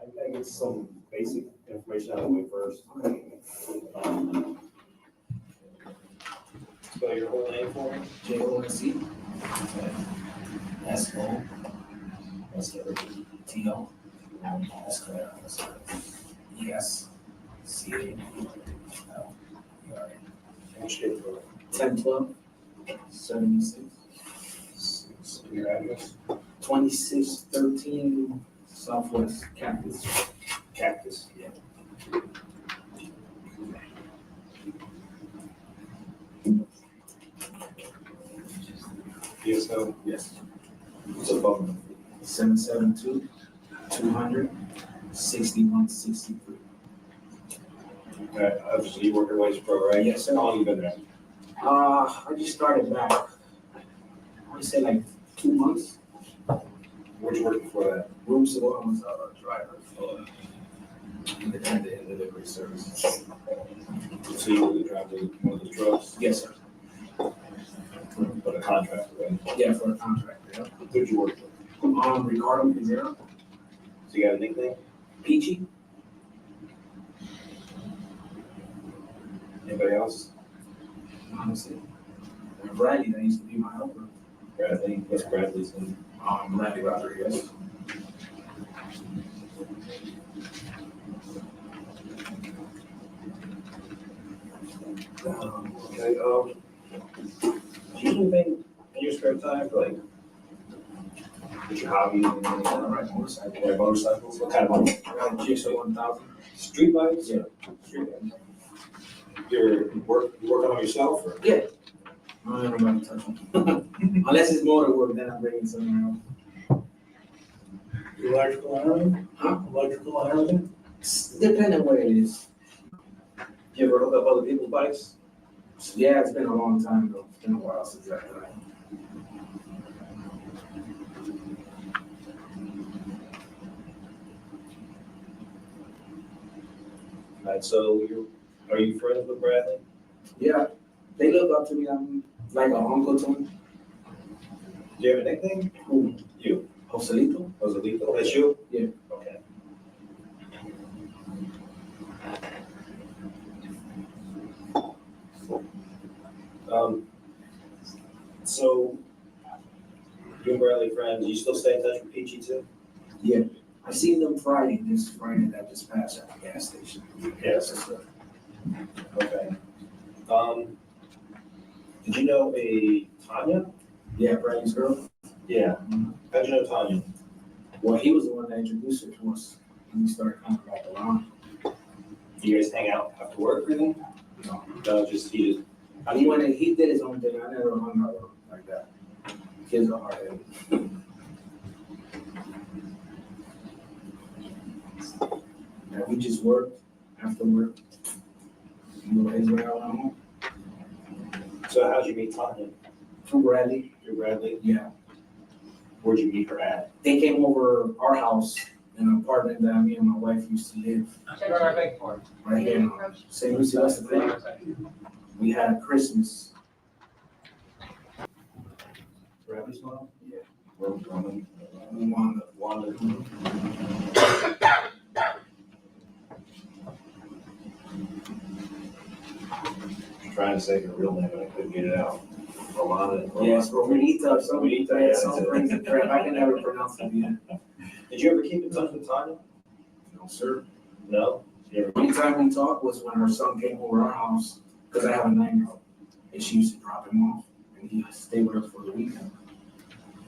I get some basic information out of the way first. Spell your whole name for me. Jose Escalera. T.O. Escalera. Yes. C.A. What's your date of birth? 10/12/76. Your address? 2613 Southwest Campus. Cactus. Yeah. Yes, no. Yes. What's the phone number? 772-200-6163. Okay, obviously you work at Waste Pro, right? Yes, sir. How long you been there? I just started back. I want to say like 2 months. Where'd you work before that? Room so I was a driver for independent and delivery service. So you were the driver of one of the trucks, Yes, sir. but a contractor, right? Yeah, for a contractor. Yeah. Who'd you work with? Ricardo Pizarro. So you got a nickname? Peachy. Anybody else? Honestly. And Bradley, that used to be my helper. Bradley? What's Bradley's name? Bradley Rodriguez. Okay, do you do anything in your spare time, like, what's your hobbies and anything? I ride motorcycle. Like motorcycles? What kind of motorcycles? I ride GSO 1000. Street bikes? Yeah. Street bikes. You working on yourself, or? Yeah. I don't have nobody touch them. Unless it's motor work, then I'm bringing somewhere else. Electrical and everything? Huh? Electrical and everything? Depending on what it is. You ever hook up other people's bikes? Yeah, it's been a long time though. It's been a while since I've done it. Right, so are you friends with Bradley? Yeah, they look up to me. I'm like an uncle to them. Do you have a nickname? Who? You. Joselito? Joselito? That's you? Yeah. Okay. So you and Bradley friends, you still stay in touch with Peachy too? Yeah. I seen them this Friday that just passed at the gas station. Yes. Okay. Did you know a Tanya? Yeah, Bradley's girl. Yeah. How'd you know Tanya? Well, he was the one that introduced her to us, and we started coming back around. Do you guys hang out after work or anything? No. No, just he just. He went and he did his own thing. I never hung out with him like that. Kids are hard headed. Yeah, we just worked after work. You know, his way out home. So how'd you meet Tanya? From Bradley. You're Bradley. Yeah. Where'd you meet her at? They came over our house in an apartment that me and my wife used to live. Right here in St. Lucie, West Florida. We had Christmas. Bradley's mom? Yeah. Wanda. Trying to say her real name, but I couldn't get it out. Rolanda. Yes, Romanita, some brings it crap. I can never pronounce it again. Did you ever keep in touch with Tanya? No, sir. No? You ever? Anytime we talked was when her son came over our house, because I have a 9-year-old, and she used to drop him off, and he stayed with her for the weekend.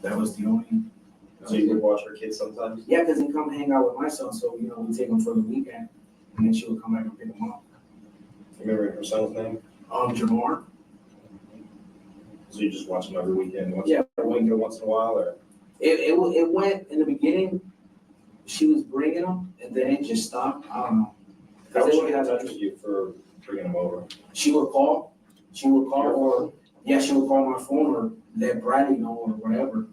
That was the only. So you would watch her kids sometimes? Yeah, because he come hang out with my son, so we take him for the weekend, and then she would come back and pick him up. You remember her son's name? Jamar. So you just watch him every weekend, once Yeah. a once in a while, or? It went in the beginning. She was bringing him, and then it just stopped. I don't know. How would she get in touch with you for bringing him over? She would call, or yeah, she would call my phone or let Bradley know or whatever.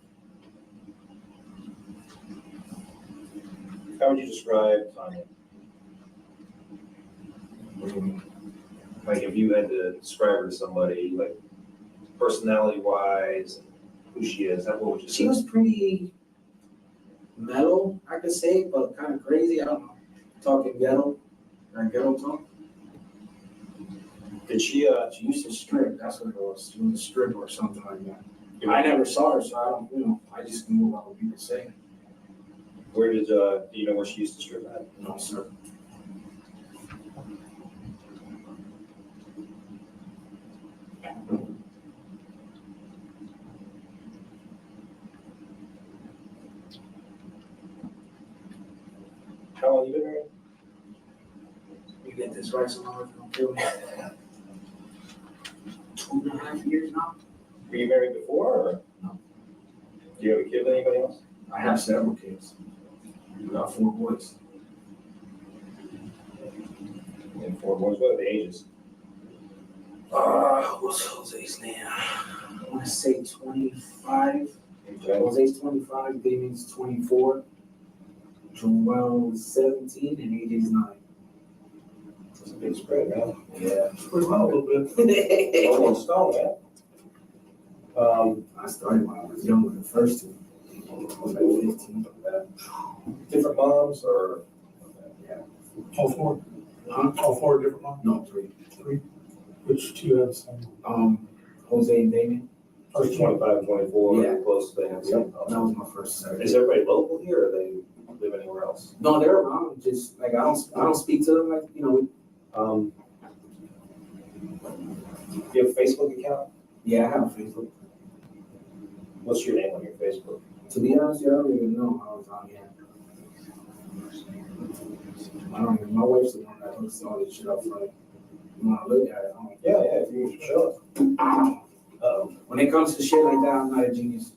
How would you describe Tanya? Like if you had to describe her to somebody, like personality wise, who she is, what would you say? She was pretty mellow, I could say, but kind of crazy. I don't know. Talking ghetto, like ghetto talk. Did she She used to strip. That's what it was. She was a stripper or something like that. I never saw her, so I don't. I just knew about what people say. where did do you know where she used to strip at? No, sir. How long you been married? You get this right, so I'm gonna kill me. 2.5 years now. Were you married before, or? No. Do you have a kid with anybody else? I have several kids. I got 4 boys. And 4 boys. What are the ages? What's Jose's name? I want to say 25. Okay. Jose's 25, Damien's 24, Joel's 17, and AJ's 9. That's a big spread, man. Yeah. Pretty well, a little bit. Almost stone, man. I started when I was young with the first 2. I was like 15. Different moms, or? All 4? All 4 different ones? No, 3. 3? Which 2 have the same? Jose and Damien. First 25, 24, Yeah. close to them. That was my first set. Is everybody local here, or they live anywhere else? No, they're around. Just like I don't speak to them like You have a Facebook account? Yeah, I have a Facebook. What's your name on your Facebook? To be honest, I don't even know how I was on here. I don't even. My wife's the one that hooks all this shit up front. You want to look at it? Yeah, if you should show us. When it comes to shit like that, I'm not a genius.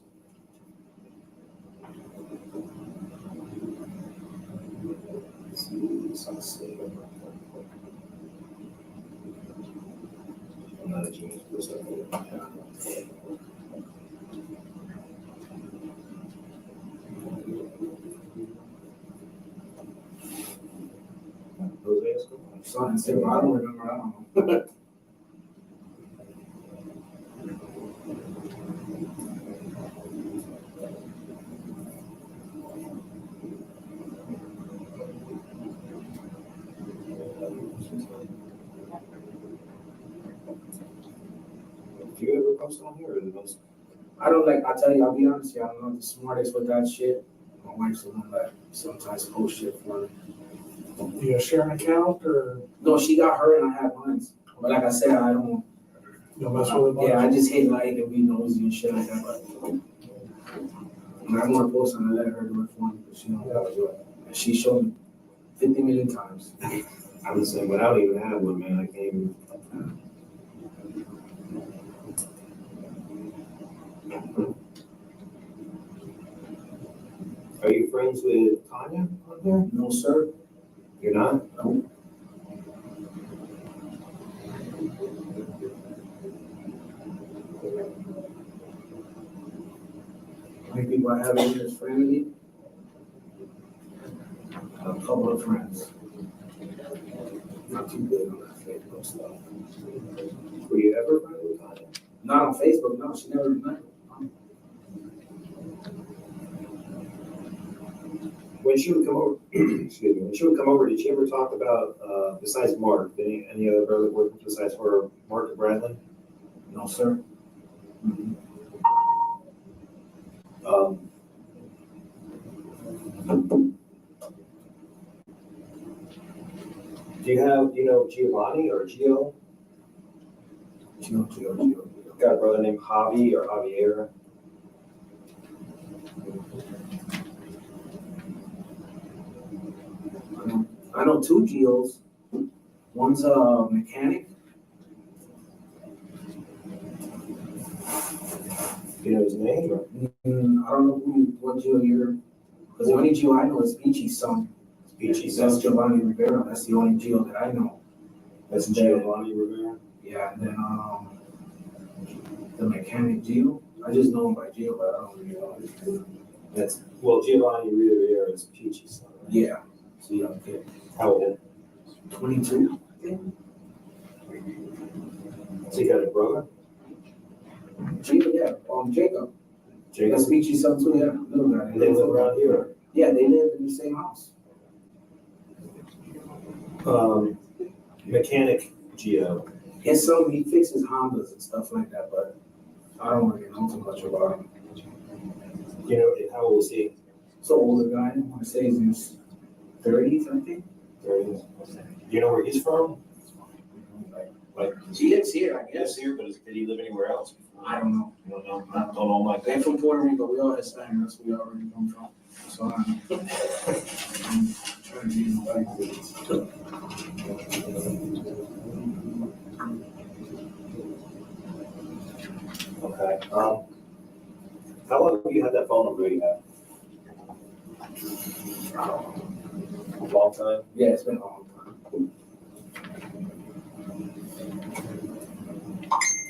I'm not a genius for stuff. Jose Escalera. Something simple. I don't remember. I don't know. Do you ever post on here, or the most? I don't like. I tell you, I'll be honest. Yeah, I'm not the smartest with that shit. My wife's the one that sometimes post shit for me. Do you share an account or No, she got her and I have mine. But like I said, I don't. you mess with it much? Yeah, I just hate lying and be nosy and shit like that. But when I want to post on, I let her do it for me. But she don't know how to do it. And she showed me 50 million times. I'm the same, but I don't even have one, man. I can't even. Are you friends with Tanya on there? No, sir. You're not? No. How many people I have in here as family? A couple of friends. Not too big on that Facebook stuff. Were you ever friends with Tanya? Not on Facebook, no. She never remembered. When she would come over, excuse me, when she would come over, did she ever talk about, besides Mark, any other brother working besides her, Mark and Bradley? No, sir. Do you know Giovanni or Gio? Gio. Got a brother named Javi or Javier. I know 2 Gios. One's a mechanic. Do you know his name? Or? I don't know what Gio you're, because the only Gio I know is Peachy's son. Peachy's That's son. Giovanni Rivera. That's the only Gio that I know. That's Giovanni Rivera. Yeah, and then the mechanic Gio. I just know him by Gio, but I don't really know his name. That's Giovanni Rivera is Peachy's son. Right? Yeah. So yeah, okay. How old? 22, I think. So you got a brother? Gio, yeah. Jacob. Jacob. That's Peachy's son too, yeah. Little guy. And they live around here. Yeah, they live in the same house. Mechanic Geo. He fixes Hondas and stuff like that, but I don't really know too much about him. You know, how old is he? So older guy, I want to say he's in his 30s, I think. Do you know where he's from? He lives here, I guess. here, but did he live anywhere else? I don't know. You don't know? I don't know like They're from Puerto Rico. We all Hispanic. That's where we already come from. So I'm trying to be Okay. How long have you had that phone number you have? A long time? Yeah, it's been a long time.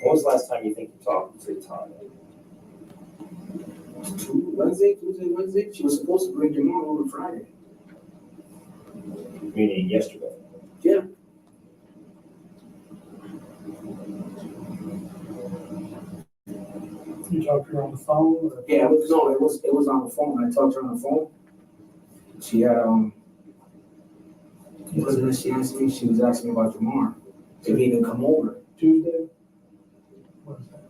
When was the last time you think you talked to Tanya? Tuesday, Wednesday. She was supposed to bring your mom over Friday. Meaning yesterday? Yeah. You talked to her on the phone or? Yeah, it was on the phone. I talked to her on the phone. She had she asked me, she was asking me about your mom. If he can come over. Tuesday? What is that?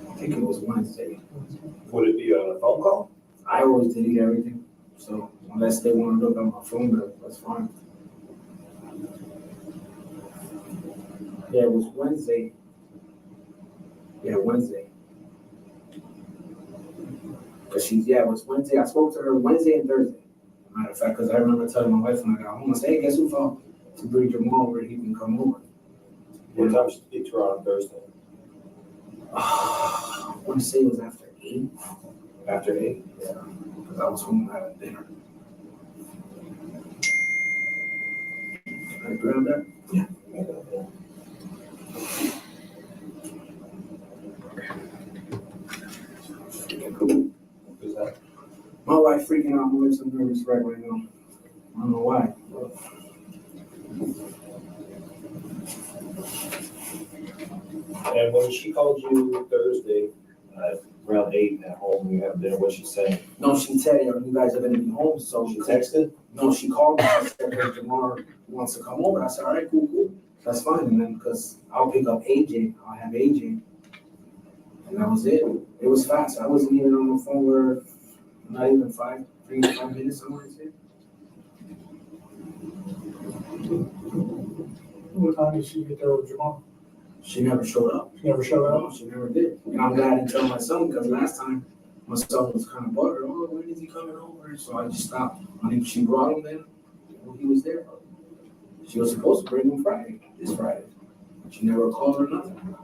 I think it was Wednesday. Would it be on a phone call? I always delete everything. So unless they want to look on my phone bill, that's fine. Yeah, it was Wednesday. Yeah, Wednesday. Cause it was Wednesday. I spoke to her Wednesday and Thursday. Matter of fact, because I remember telling my wife when I got home, I said, hey, guess who found to bring your mom over, he can come over. What time did you speak to her on Thursday? I want to say it was after 8. After 8? Yeah, because I was home having dinner. Can I grab that? Yeah. Who's that? My wife freaking out. My wife's a nervous wreck right now. I don't know why. And when she called you Thursday, around 8 at home, you have dinner, what she said? No, she said, you guys are going to be home. So She texted? No, she called me. She said, hey, tomorrow wants to come over. I said, all right, cool. That's fine. And then, because I'll pick up AJ. I'll have AJ. And that was it. It was fast. I wasn't even on the phone where not even 3 to 5 minutes, I want to say. What time did she get there with your mom? She never showed up. She never showed up? No, she never did. And I'm glad I didn't tell my son because last time my son was kind of buttered. Oh, when is he coming over? So I just stopped. I mean, she brought him then. He was there. She was supposed to bring him this Friday. She never called or nothing.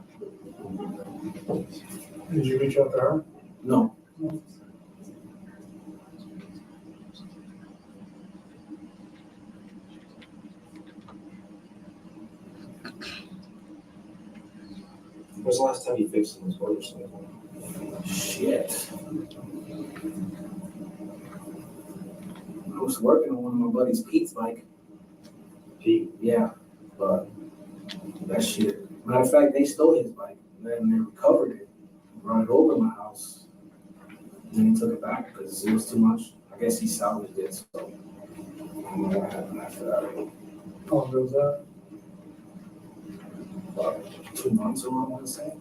Did you reach out to her? No. When was the last time you fixed his motorcycle? Shit. I was working on one of my buddy's Pete's bike. Pete? Yeah, but that shit. Matter of fact, they stole his bike. Then they recovered it, brought it over to my house. And then he took it back because it was too much. I guess he salvaged it, so I don't know what happened after that. How long ago was that? About 2 months ago, I want to say.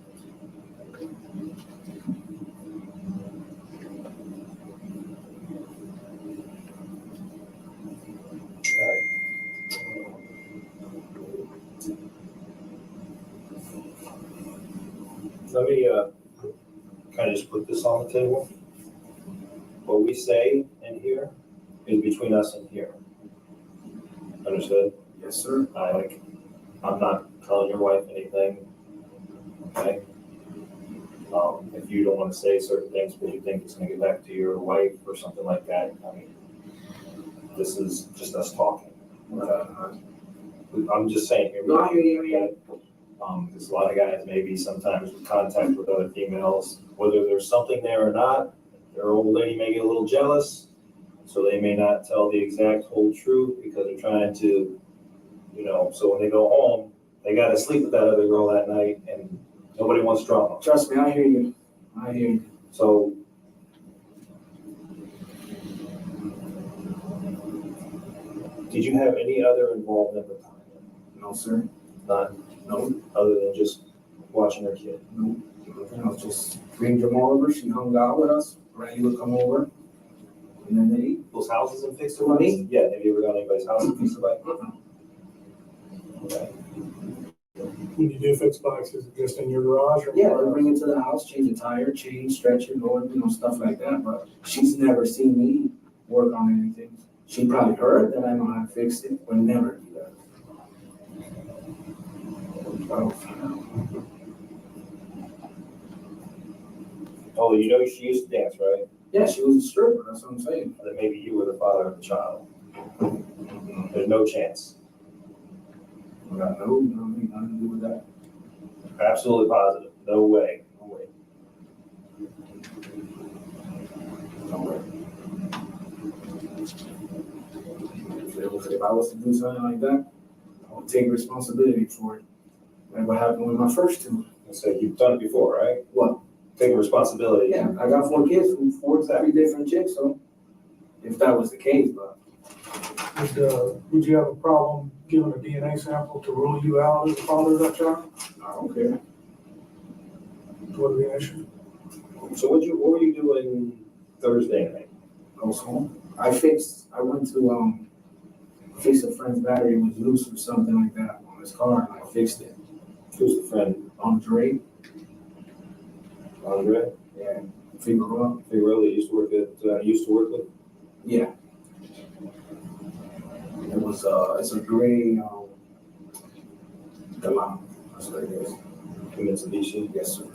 Let me kind of just put this on the table. What we say in here is between us and here. Understood? Yes, sir. I'm not telling your wife anything, okay? If you don't want to say certain things because you think it's going to get back to your wife or something like that, I mean, this is just us talking. I'm just saying here. No, I hear you. There's a lot of guys maybe sometimes with contact with other females, whether there's something there or not, their old lady may get a little jealous, so they may not tell the exact whole truth because they're trying to, so when they go home, they gotta sleep with that other girl that night and nobody wants drama. Trust me, I hear you. So did you have any other involvement with Tanya? No, sir. None, No, other than just watching her kid? no. I was just bring Jamal over. She hung out with us. Randy would come over. And then they eat. Those houses in fixed For me? bikes? Yeah, have you ever gone to anybody's house and fixed a bike? Okay. When you do fix bikes, is it just in your garage or? Yeah, they bring it to the house, change a tire, change, stretch it, go, stuff like that. But she's never seen me work on anything. She probably heard that I know how to fix it, but never do that. Oh, you know she used to dance, right? Yeah, she was a stripper. That's what I'm saying. That maybe you were the father of the child. There's no chance. I got nothing to do with that. Absolutely positive. No way. No way. No way. If I was to do something like that, I would take responsibility for it. Like what happened with my first two. So you've done it before, right? What? Taking responsibility. Yeah, I got 4 kids from 3 different chicks, so if that was the case, but Would you have a problem giving a DNA sample to rule you out as the father of that child? I don't care. Would it be an issue? So what were you doing Thursday night? I was home. I went to fix a friend's battery was loose or something like that on his car, and I fixed it. Who's the friend? Andre, Andre? yeah, Figueroa. Figueroa that used to work with? Yeah. It was it's a gray Galan. That's what it is. Mitsubishi? Yes, sir.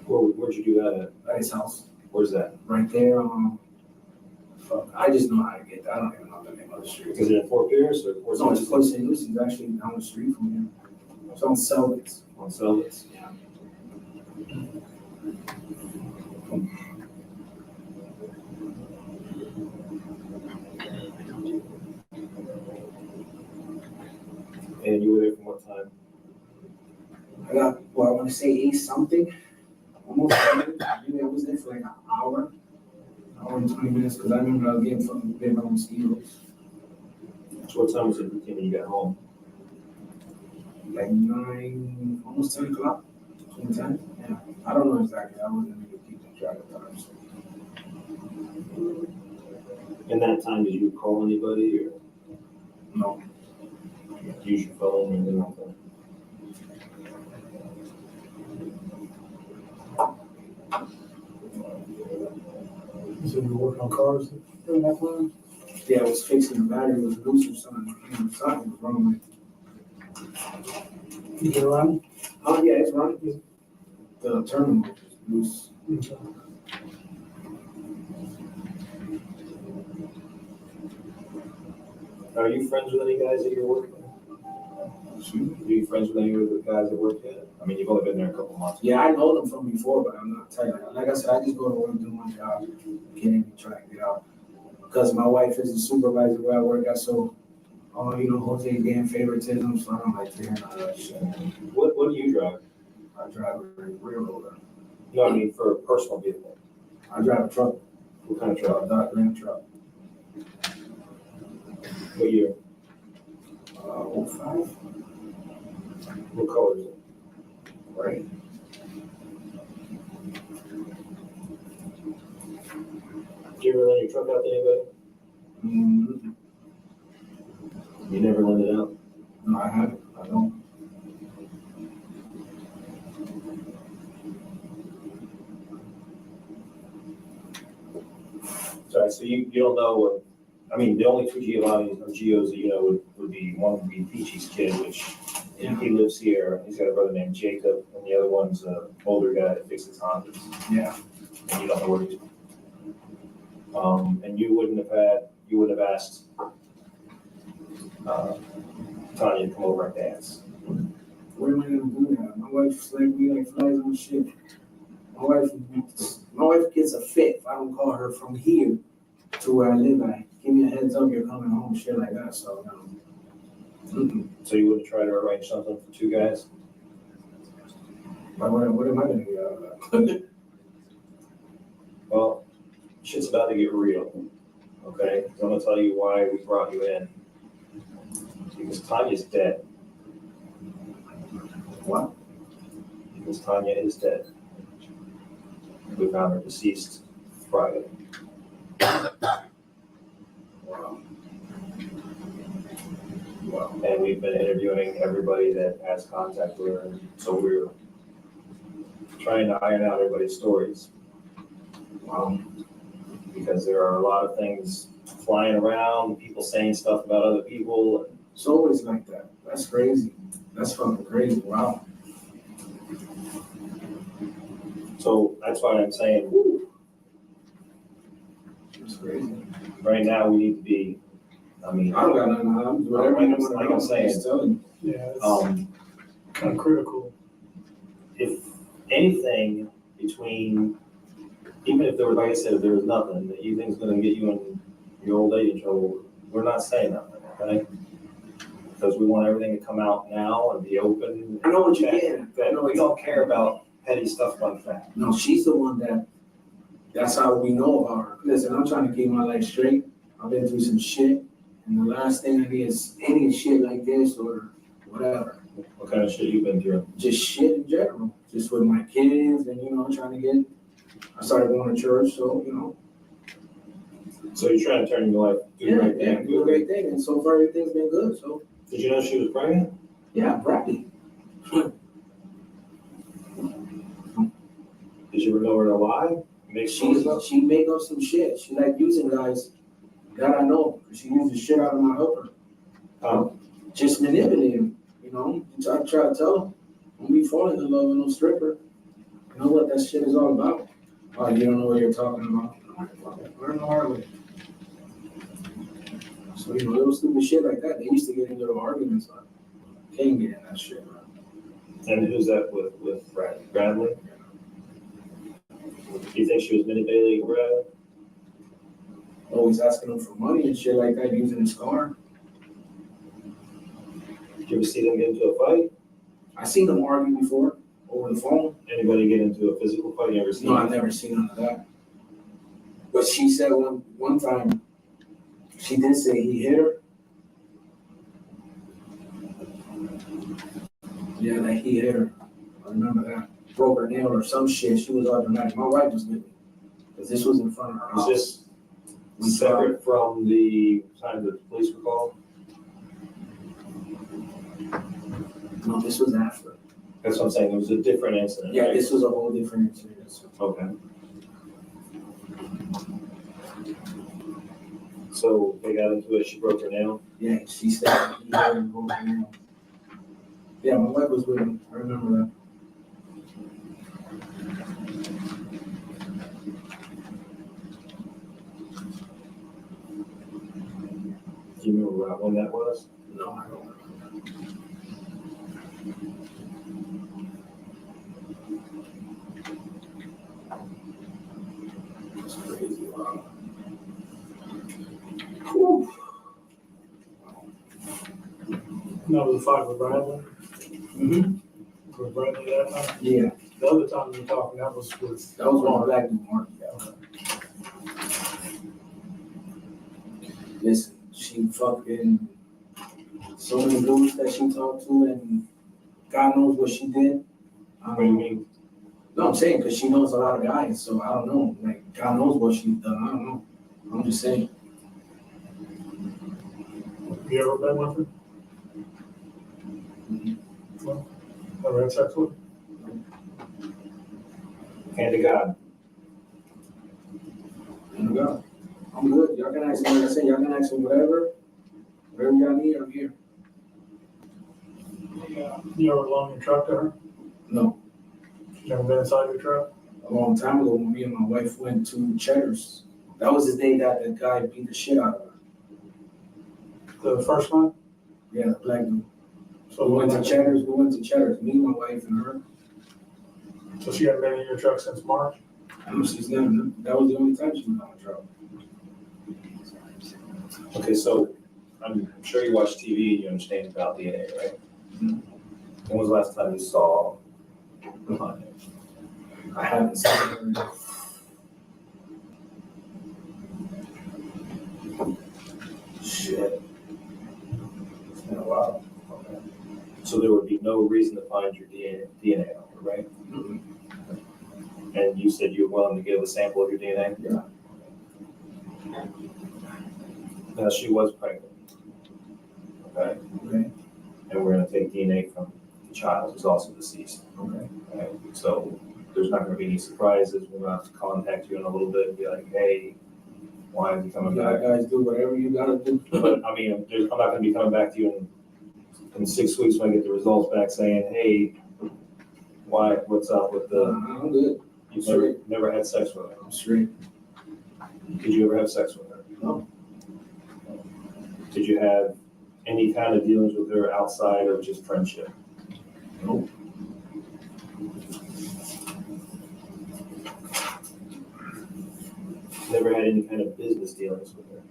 Where'd you do that at? At his house. Where's that? Right there, I just know how to get that. I don't even know the name of the street. Is it in Fort Pierce or Fort No, it's St. Port St. Lucie, actually down the street from here. It's on Selvins. On Selvins? Yeah. And you were there from what time? I want to say 8 something. Almost 9. I was there for like an hour and 20 minutes, because I remember I was getting bit by mosquitoes. So what time was it when you got home? Like 9, almost 10 o'clock. 10? Yeah. I don't know exactly. I wasn't really keeping track of time. So. In that time, did you call anybody or No. use your phone or anything like that? You said you were working on cars during that time? Yeah, I was fixing the battery. It was loose or something. Something was wrong with it. You get around? Oh, yeah, it's running. The terminal was loose. Okay. Are you friends with any guys that you're working with? Are you friends with any of the guys that work there? I mean, you've only been there a couple months. Yeah, I know them from before, but I'm not tight. Like I said, I just go to work, do my job, get in, try to get out. Because my wife is a supervisor where I work at, so, Jose damn favoritism, so I don't like hearing all that shit. What do you drive? I drive a railroader. No, I mean for a personal vehicle. I drive a truck, What kind of truck? a Dodge Ram truck. What year? 05, What color is it? right? Do you ever lend your truck out to anybody? Mm-hmm. You never lend it out? No, I haven't. I don't. Sorry, so you don't know what, I mean, the only 2 Giovannis or Gios that you know would be, one would be Peachy's kid, which he lives here. He's got a brother named Jacob, and the other one's an older guy that fixes Hondas. Yeah. And you don't know where he's. And you wouldn't have asked Tanya to come over and dance. What am I gonna do now? My wife's like me like flies on shit. My wife gets a fit if I don't call her from here to where I live at. Give me a heads up, you're coming home, shit like that. So, So you wouldn't try to arrange something for 2 guys? But what am I gonna get out of that? Well, shit's about to get real, okay? I'm gonna tell you why we brought you in. Because Tanya's dead. What? Because Tanya is dead. We found her deceased Friday. Wow. Wow. And we've been interviewing everybody that has contact with her. So we're trying to iron out everybody's stories. Because there are a lot of things flying around, people saying stuff about other people. It's always like that. That's crazy. That's fucking crazy. Wow. So that's why I'm saying, whew, That's crazy. right now we need to be, I mean, I don't got nothing. I'm whatever you want to Like know. I'm saying. Just tell you. Yeah, it's um, kind of critical. if anything between, even if there was, like I said, if there was nothing that you think is gonna get you in your old age trouble, we're not saying nothing, okay? Because we want everything to come out now and be open. I know what you're That- getting at. That we don't care about petty stuff like that. No, she's the one that's how we know about her. Listen, I'm trying to keep my life straight. I've been through some shit. And the last thing I need is any shit like this or whatever. What kind of shit you been through? Just shit in general. Just with my kids and, trying to get, I started going to church, so, So you're trying to turn your life, do the right thing. do the right thing. And so far, everything's been good, so, Did you know she was pregnant? yeah, Bradley. Did you ever know her to lie? Make stories up? She make up some shit. She like using guys that I know. She used the shit out of my helper. Just manipulate him, I try to tell him, don't be falling in love with no stripper. You know what that shit is all about? Oh, you don't know what you're talking about. Learn the hard way. So, little stupid shit like that, they used to get in little arguments on. Can't get in that shit, man. And who's that with Bradley? Do you think she was manipulating Bradley? Always asking him for money and shit like that, using his car. Did you ever see them get into a fight? I seen them argue before, over the phone. Anybody get into a physical fight? You ever seen? No, I've never seen none of that. But she said one time, she did say he hit her. Yeah, like he hit her. I remember that. Broke her nail or some shit. She was all dramatic. My wife was with me. Because this was in front of her house. Was this separate from the time the police were called? No, this was after. That's what I'm saying. It was a different incident. Yeah, right? this was a whole different experience. Okay. So they got into it. She broke her nail. Yeah, she said he hit her and broke her nail. Yeah, my wife was with me. I remember that. Do you remember when that was? No, I don't remember. That's crazy. Wow. Whew. That was a fight with Bradley. Mm-hmm. With Bradley that night. Yeah, The other time we were talking, that was with. that was when Black dude Mark. Listen, she fucking so many dudes that she talked to, and God knows what she did. What do you mean? No, I'm saying because she knows a lot of guys, so I don't know. Like God knows what she's done. I don't know. I'm just saying. You ever been with her? Well, ever had sex with her? Hand to God. There we go. I'm good. Y'all can ask me, like I said, y'all can ask me whatever y'all need, I'm here. Yeah. You ever loaned your truck to her? No, You ever been inside your truck? a long time ago when me and my wife went to Cheddar's, that was the day that the guy beat the shit out of her. The first one? Yeah, the black dude. So We went to Cheddar's, me, my wife, and her. So she hadn't been in your truck since March? She's never, that was the only time she was on the truck. Okay, so I'm sure you watch TV and you understand about DNA, right? Mhm. When was the last time you saw Tanya? I haven't seen her. Shit. It's been a while. Okay. So there would be no reason to find your DNA on her, right? Mm-mm. And you said you're willing to give a sample of your DNA? Yeah. Now, she was pregnant. Okay? Okay. And we're gonna take DNA from the child who's also deceased. Okay. Okay? So there's not gonna be any surprises. We're gonna have to contact you in a little bit and be like, hey, why is he coming You back? guys do whatever you gotta do. But I mean, I'm not gonna be coming back to you in 6 weeks when I get the results back saying, hey, what's up with the, I'm good. you've never had sex with her? I'm straight. Did you ever have sex with her? No. Did you have any kind of dealings with her outside of just friendship? Nope. Never had any kind of business dealings with her?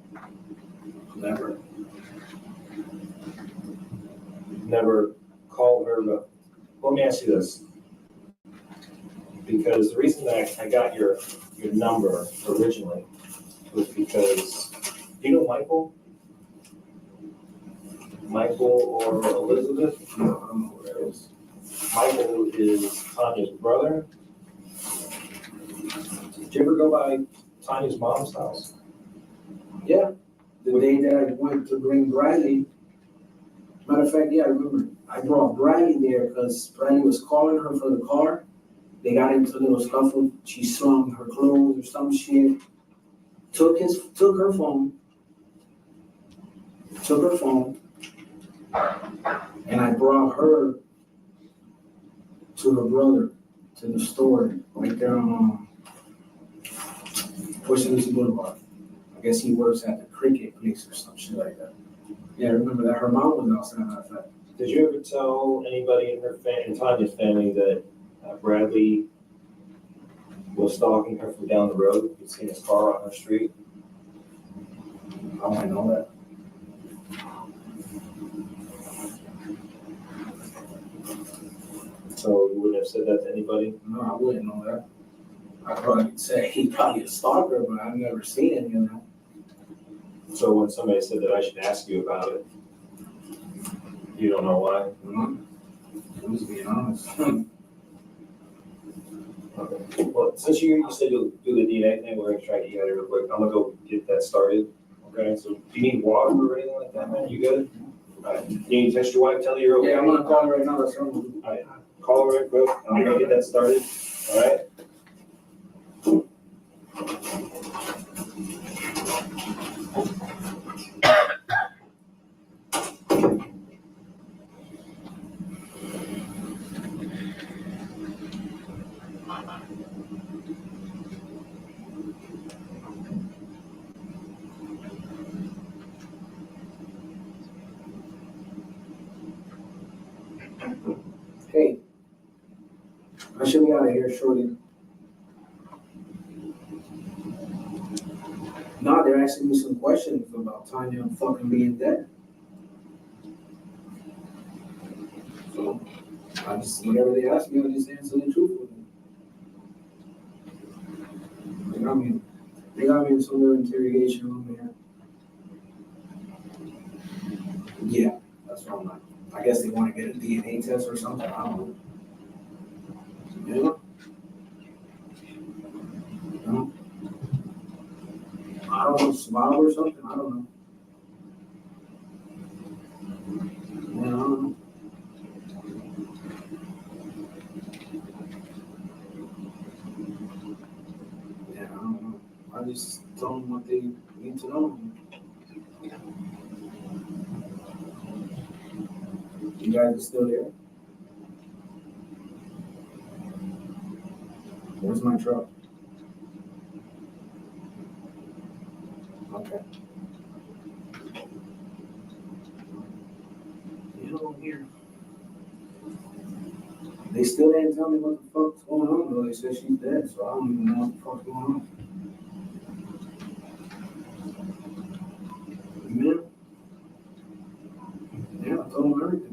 Never. Never called her, but let me ask you this. Because the reason that I got your number originally was because, do you know Michael? Michael or Elizabeth? No, I don't know who that is. Michael is Tanya's brother. Did you ever go by Tanya's mom's house? Yeah. The day that I went to bring Bradley, matter of fact, yeah, I remember. I brought Bradley there because Bradley was calling her for the car. They got into a little scuffle. She slung her clothes or some shit. Took her phone. And I brought her to her brother to the store right there on Lucie Boulevard. I guess he works at the cricket place or some shit like that. Yeah, I remember that. Her mom was outside, matter of fact. Did you ever tell anybody in Tanya's family that Bradley was stalking her from down the road? You'd seen his car on her street? How do I know that? So you wouldn't have said that to anybody? No, I wouldn't know that. I probably say he's probably a stalker, but I've never seen it, you know. So when somebody said that I should ask you about it, you don't know why? I'm just being honest. Okay. Well, since you said you'll do the DNA thing, we're gonna try to get it real quick. I'm gonna go get that started. Okay, so do you need water or anything like that, man? You good? All right. You need to text your wife, tell her you're okay? Yeah, I'm gonna call her right now. That's her. All right. Call her real quick. I'm gonna get that started. All right? Hey, I should be out of here shortly. No, they're asking me some questions about Tanya fucking being dead. So, whatever they ask me, I just answer the truth with them. They got me in some little interrogation room there. Yeah, that's what I'm like. I guess they want to get a DNA test or something, I don't know. Yeah. No. I don't know, swab or something, I don't know. Yeah, I don't know. Yeah, I don't know. I just tell them what they need to know. You guys are still there? Where's my truck? Okay. You know, I'm here. They still didn't tell me what the fuck's going on, though. They said she's dead, so I don't even know what the fuck's going on. Yeah. Yeah, I told them everything.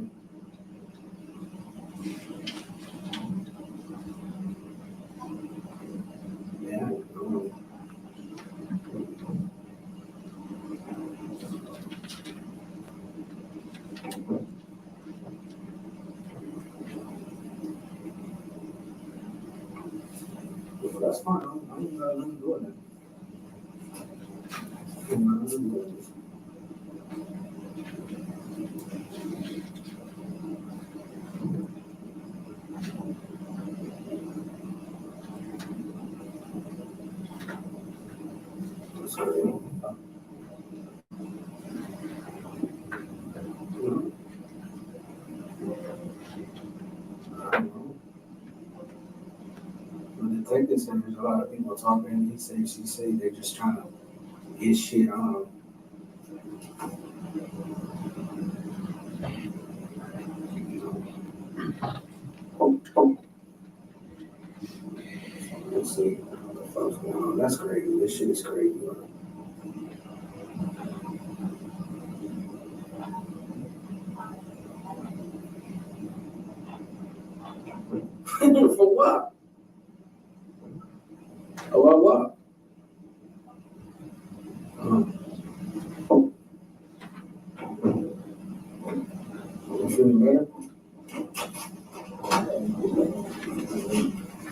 that's fine. I'm not gonna do it. I'm not gonna do it. Sorry. I don't know. The detective said there's a lot of people talking. He said, she said they're just trying to get shit. I don't know. Let's see what the fuck's going on. That's crazy. This shit is crazy. For what? Oh, what? You feeling better?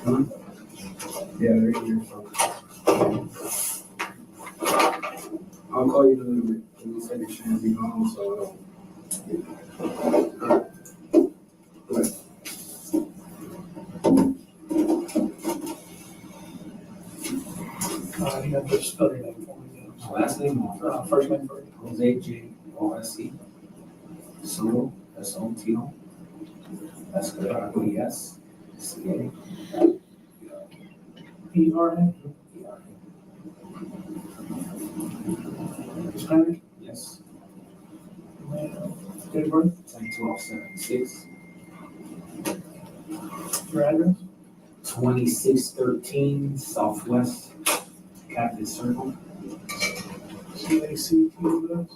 Huh? Yeah, they're here. I'll call you in a little bit. You said you shouldn't be gone, so You have to spell your name for me. last name, First name first. Jose, Jose Sota, Sota Escalera, ESCA. E-R-A? Spanish? Yes. Date of birth? 10/12/76. Your address? 2613 Southwest Captain Circle. C-A-C-T-U-S?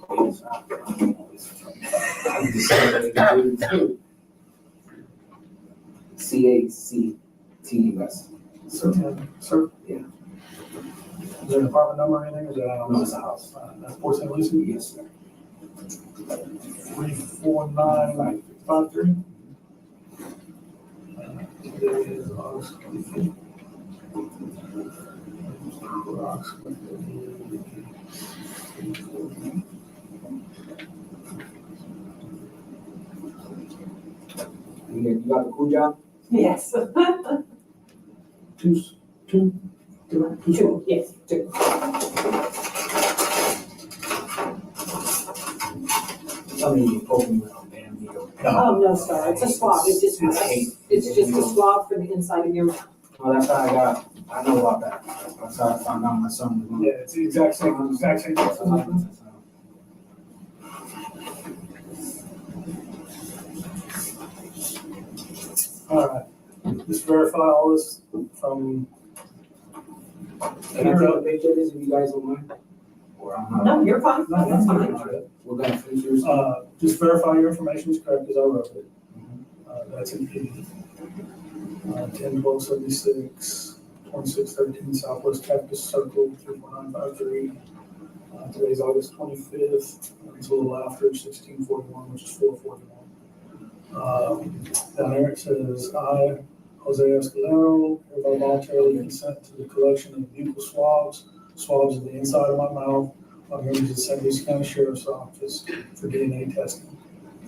CACTUS. Sir? Yeah. Is there an apartment number or anything, or is it out? No, it's a house. That's Port St. Lucie? Yes, sir. 34953? Today is August 25th. You got the cool job? Yes. Two, Yes, two. Tell me you're poking with a damn needle. Oh, no, sir, it's a swab, it's just a swab for the inside of your mouth. Well, that's how I know about that. That's how I found out my son was going. yeah, it's the exact same thing. All right, just verify all this from. Can I take a picture of this if you guys don't mind? Or I'm not. No, you're fine, No, that's fine. We're gonna finish yours. Just verify your information is correct as I wrote it. That's an E. 10/12/76, 2613 Southwest Cactus Circle, 34953. Today's August 25th. It's a little after 1641, which is 441. Down there it says, I, Jose Escalera, hereby voluntarily consent to the collection of buccal swabs of the inside of my mouth by members of the St. Lucie County Sheriff's Office for DNA testing.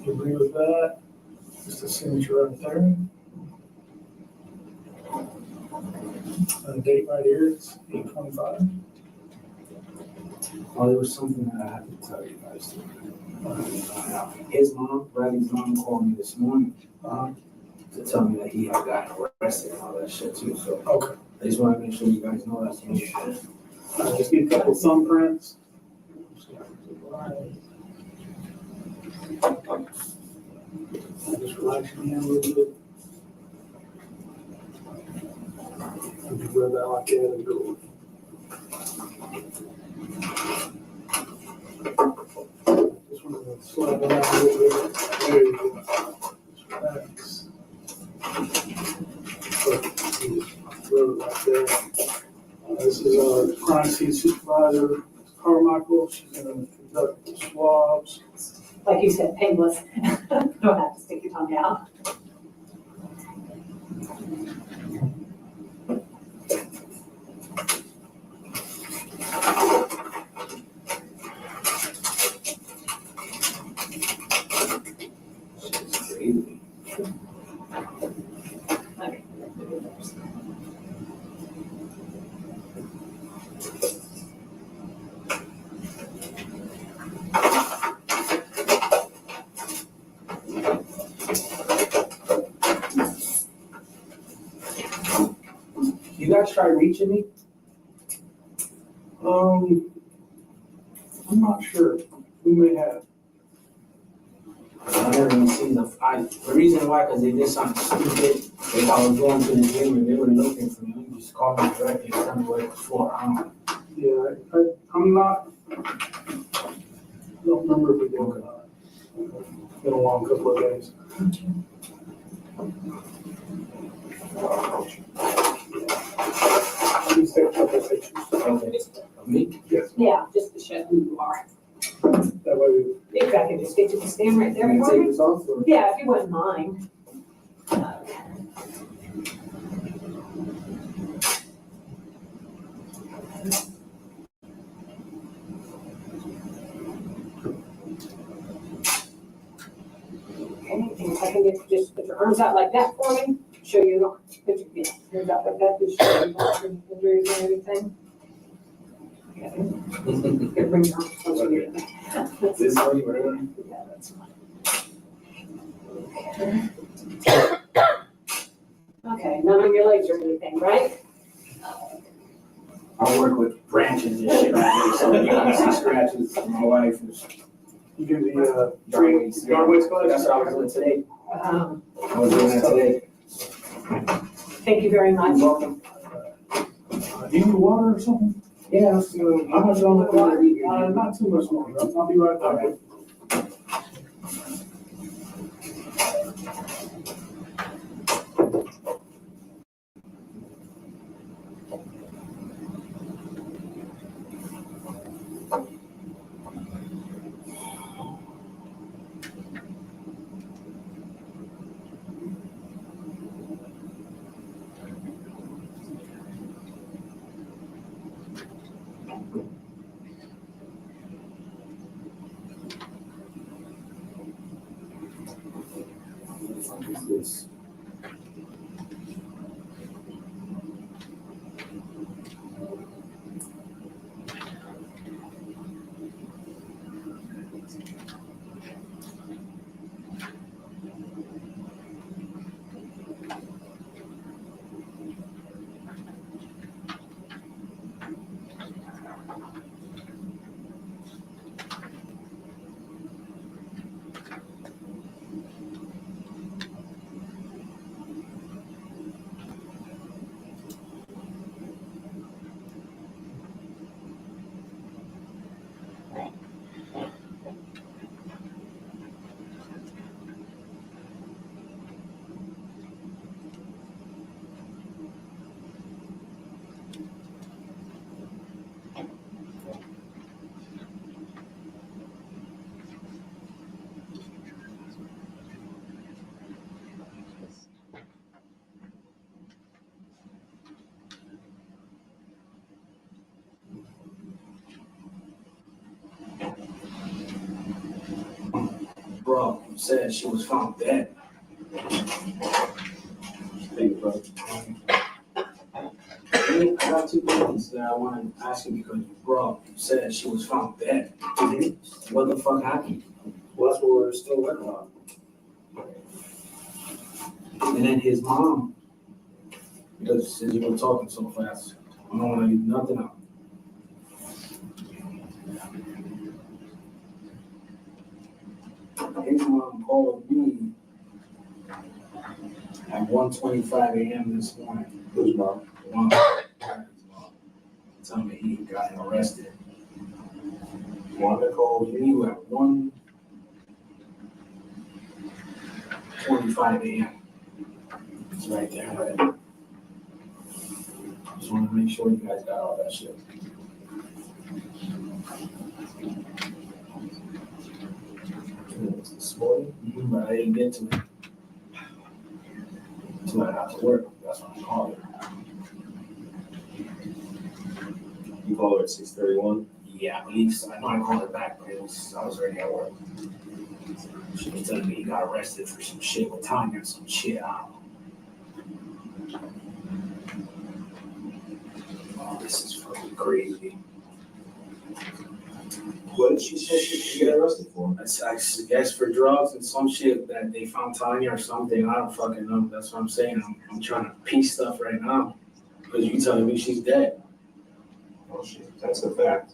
You agree with that? Just a signature right there. Date right here, it's 8/25. Oh, there was something that I had to tell you guys. His mom, Bradley's mom, called me this morning to tell me that he had gotten arrested and all that shit too. So Okay. I just want to make sure you guys know that's the issue. Just need a couple thumbprints. Just relax your hand a little bit. And you grab that like that and go. Just want to slide it out a little bit. There you go. Relax. Throw it right there. This is our crime scene supervisor, Carmichael. She's going to conduct the swabs. Like you said, painless. Don't have to stick your tongue out. You guys try reaching me? I'm not sure. We may have. I never even seen the reason why, because they did something stupid. They thought I was going to the gym and they were looking for me. You just called me directly and tell me where it was for. I don't know. Yeah, I'm not, don't remember if we did or not. It's been a long couple of days. Please take a couple of pictures. Okay. Me? Yes, Yeah, just to show who you are. that way we If I could just get you to stand right there Can you for take me. this off? Or? Yeah, if you wouldn't mind. Okay, and if I can get, just put your arms out like that for me, show you, put your, yeah, hands out like that, just show you your injuries and everything. Okay. Here, bring your arms closer to me. This way, whatever. Yeah, that's fine. Okay, none on your legs or anything, right? I work with branches and shit right here, so you gotta see scratches from my wife. You do the, Yard weights. yard weights class? That's what I was doing today. Um, I was doing that today. Thank you very much. You're welcome. do you need water or something? Yeah, so how much on the water? Not too much longer. I'll be right back. Okay. What is this? Bro said she was found dead. Thank you, brother. I got two things that I want to ask you because bro said she was found dead. What the fuck happened? Well, that's what we're still working on. And then his mom, because since you were talking so fast, I don't want to leave nothing out. His mom called me at 1:25 a.m. this morning. Who's mom? Mom, telling me he got arrested. Wanda called you? You at 1:25 a.m. It's right there, right? Just want to make sure you guys got all that shit. This morning? But I didn't get to it. Until I got to work. That's when I called her. You called her at 6:31? Yeah, at least I know I called her back, but I was already at work. She was telling me he got arrested for some shit with Tanya or some shit. I don't know. Oh, this is fucking crazy. What did she say she get arrested for? I guess for drugs and some shit that they found Tanya or something. I don't fucking know. That's what I'm saying. I'm trying to piece stuff right now. Cause you telling me she's dead. Well, that's a fact.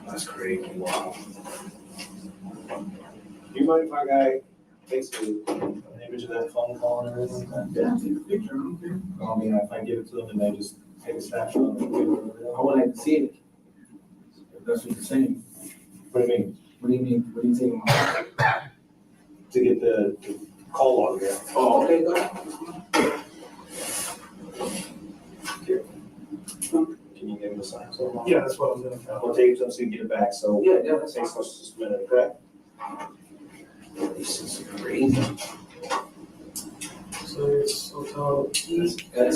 That's crazy. Wow. Do you mind if my guy takes an image of that phone call and everything like that? Yeah, take a picture, I don't care. I mean, if I give it to them and they just take a snapshot of it. I would like to see it. If that's what you're saying. What do you mean? What do you mean? What do you think? To get the call log there. Oh, okay, go ahead. Can you give him a sign? So Yeah, that's what I was gonna. We'll take it to them so you can get it back, so. Yeah, yeah, that's Takes fine. us just a minute, okay? This is crazy. So it's Sota SCALE.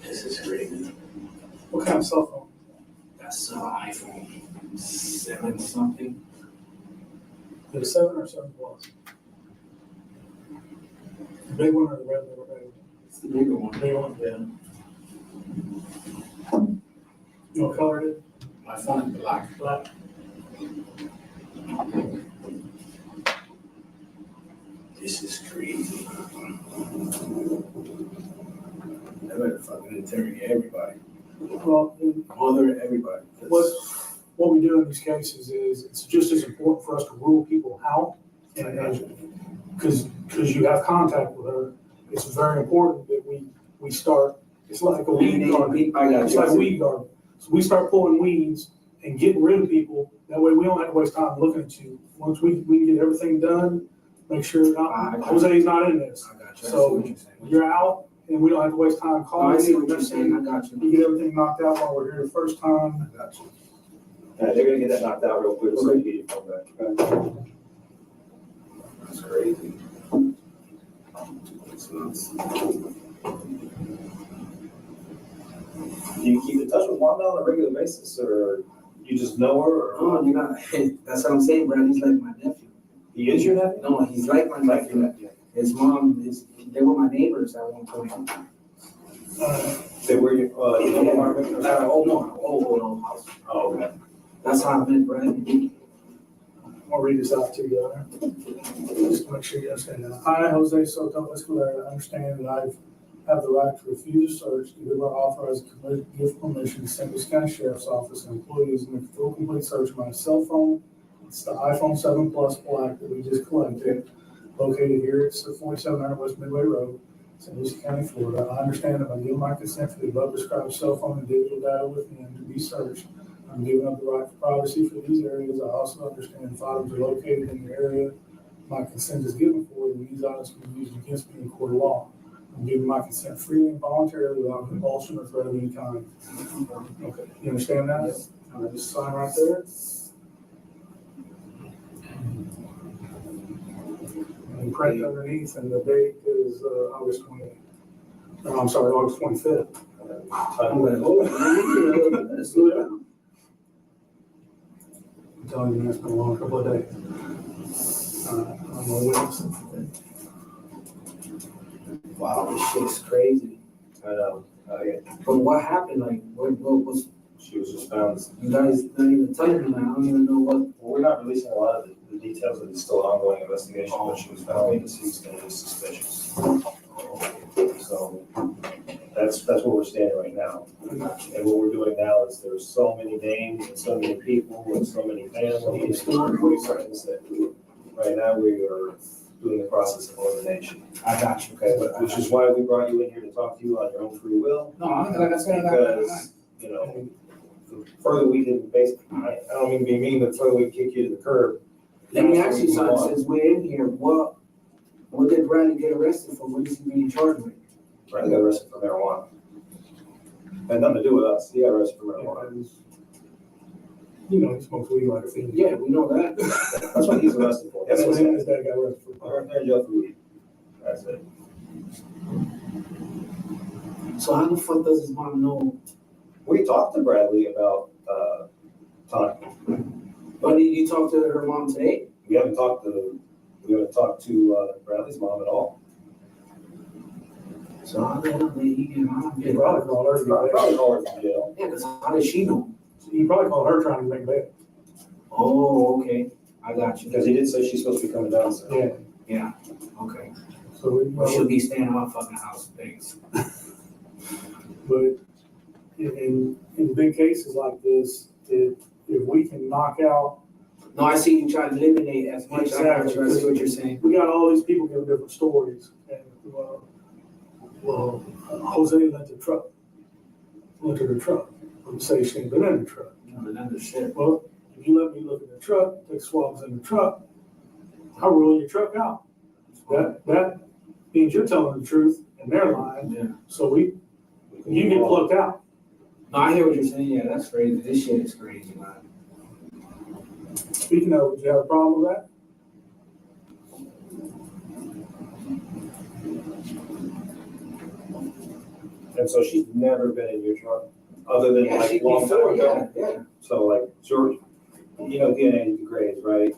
This is crazy. What kind of cell phone? That's an iPhone 7 something. Is it a 7 or 7 Plus? The big one or the red one? It's the bigger one. The big one, yeah. You know what color it is? My phone is black. Black. This is crazy. I better fucking interrogate everybody. Well, Mother, everybody. what we do in these cases is, it's just as important for us to rule people out. And, because you have contact with her, it's very important that we start, it's like a weed garden. I got It's like a weed garden. So we start pulling weeds and getting rid of people. That way we don't have to waste time looking at you. Once we get everything done, make sure Jose's not in this. I got you. I see So what you're saying. you're out and we don't have to waste time Oh, calling. I see you. what you're saying. I got you. You get everything knocked out while we're here the first time. I got you. They're gonna get that knocked out real quick, so you get your phone back, okay? That's crazy. It's nuts. Do you keep in touch with Wanda on a regular basis, or you just know her, or? Oh, you know, that's what I'm saying, bro. He's like my nephew. He is your nephew? No, he's like my nephew. His mom they were my neighbors at one point. They were your, apartment or something? Oh, no, old house. Oh, okay. That's how I met Brad. I'll read this out to you, just to make sure you understand that. I, Jose Sota Escalera, understand that I have the right to refuse a search, to give or authorize give permission to St. Lucie County Sheriff's Office and employees to make a full complete search of my cell phone. It's the iPhone 7 Plus Black that we just collected, located here at 4700 West Midway Road, St. Lucie County, Florida. I understand that by giving my consent for the above described cell phone and digital data within to be searched, I'm giving up the right to privacy for these areas. I also understand if items are located in the area my consent is given for, then these items can be used against me in court of law. I'm giving my consent freely and voluntarily without compulsion or threat of any kind. Okay, you understand that? Yes. All right, just sign right there. And print underneath, and the date is August 28th. No, I'm sorry, August 25th. I'm like, oh, let's do it. I'm telling you, man, it's been a long couple of days. I'm a witness. Wow, this shit's crazy. I know. But what happened? Like, what was, She was just found. you guys not even telling me, like, I don't even know what. Well, we're not releasing a lot of the details of the still ongoing investigation, but she was found deceased and is suspicious. So that's where we're standing right now. And what we're doing now is there's so many names and so many people and so many families and friends that right now we are doing the process of elimination. I got you. Okay, which is why we brought you in here to talk to you on your own free will. No, like I said, Because, you know, the further we can basically, I don't mean to be mean, but the further we can kick you to the curb. let me ask you something, since we're in here, what did Bradley get arrested for? What is he being charged with? Bradley got arrested for marijuana. Had nothing to do with us. He got arrested for marijuana. You know, he smokes weed like a fiend. Yeah, we know that. That's what he's arrested for. That's what him and his his dad got arrested for. They're in jail for weed. That's it. So how the fuck does his mom know? We talked to Bradley about Tanya. But did you talk to her mom today? We haven't talked to Bradley's mom at all. So how the hell did he get mom? He probably called her. Probably called her from jail. Yeah, because how did she know? He probably called her trying to make bail. Oh, okay, I got you. Because he did say she's supposed to be coming down, so. Yeah. Yeah, okay. So, Well, she'll be staying in my fucking house, thanks. but in big cases like this, if we can knock out, No, I see you try to eliminate as much. I got you. I see what you're saying. we got all these people giving different stories. And, Jose lent the truck. Entered the truck. I'm saying she ain't been in the truck. Another shit. Well, if you let me look in the truck, take swabs in the truck, I'll roll your truck out. That means you're telling the truth and they're lying. Yeah. So you get plucked out. No, I hear what you're saying. Yeah, that's crazy. This shit is crazy, man. Speaking of, do you have a problem with that? And so she's never been in your truck, other than Yeah, like she long time before, ago. yeah. So like, sure, you know, DNA degrades, right?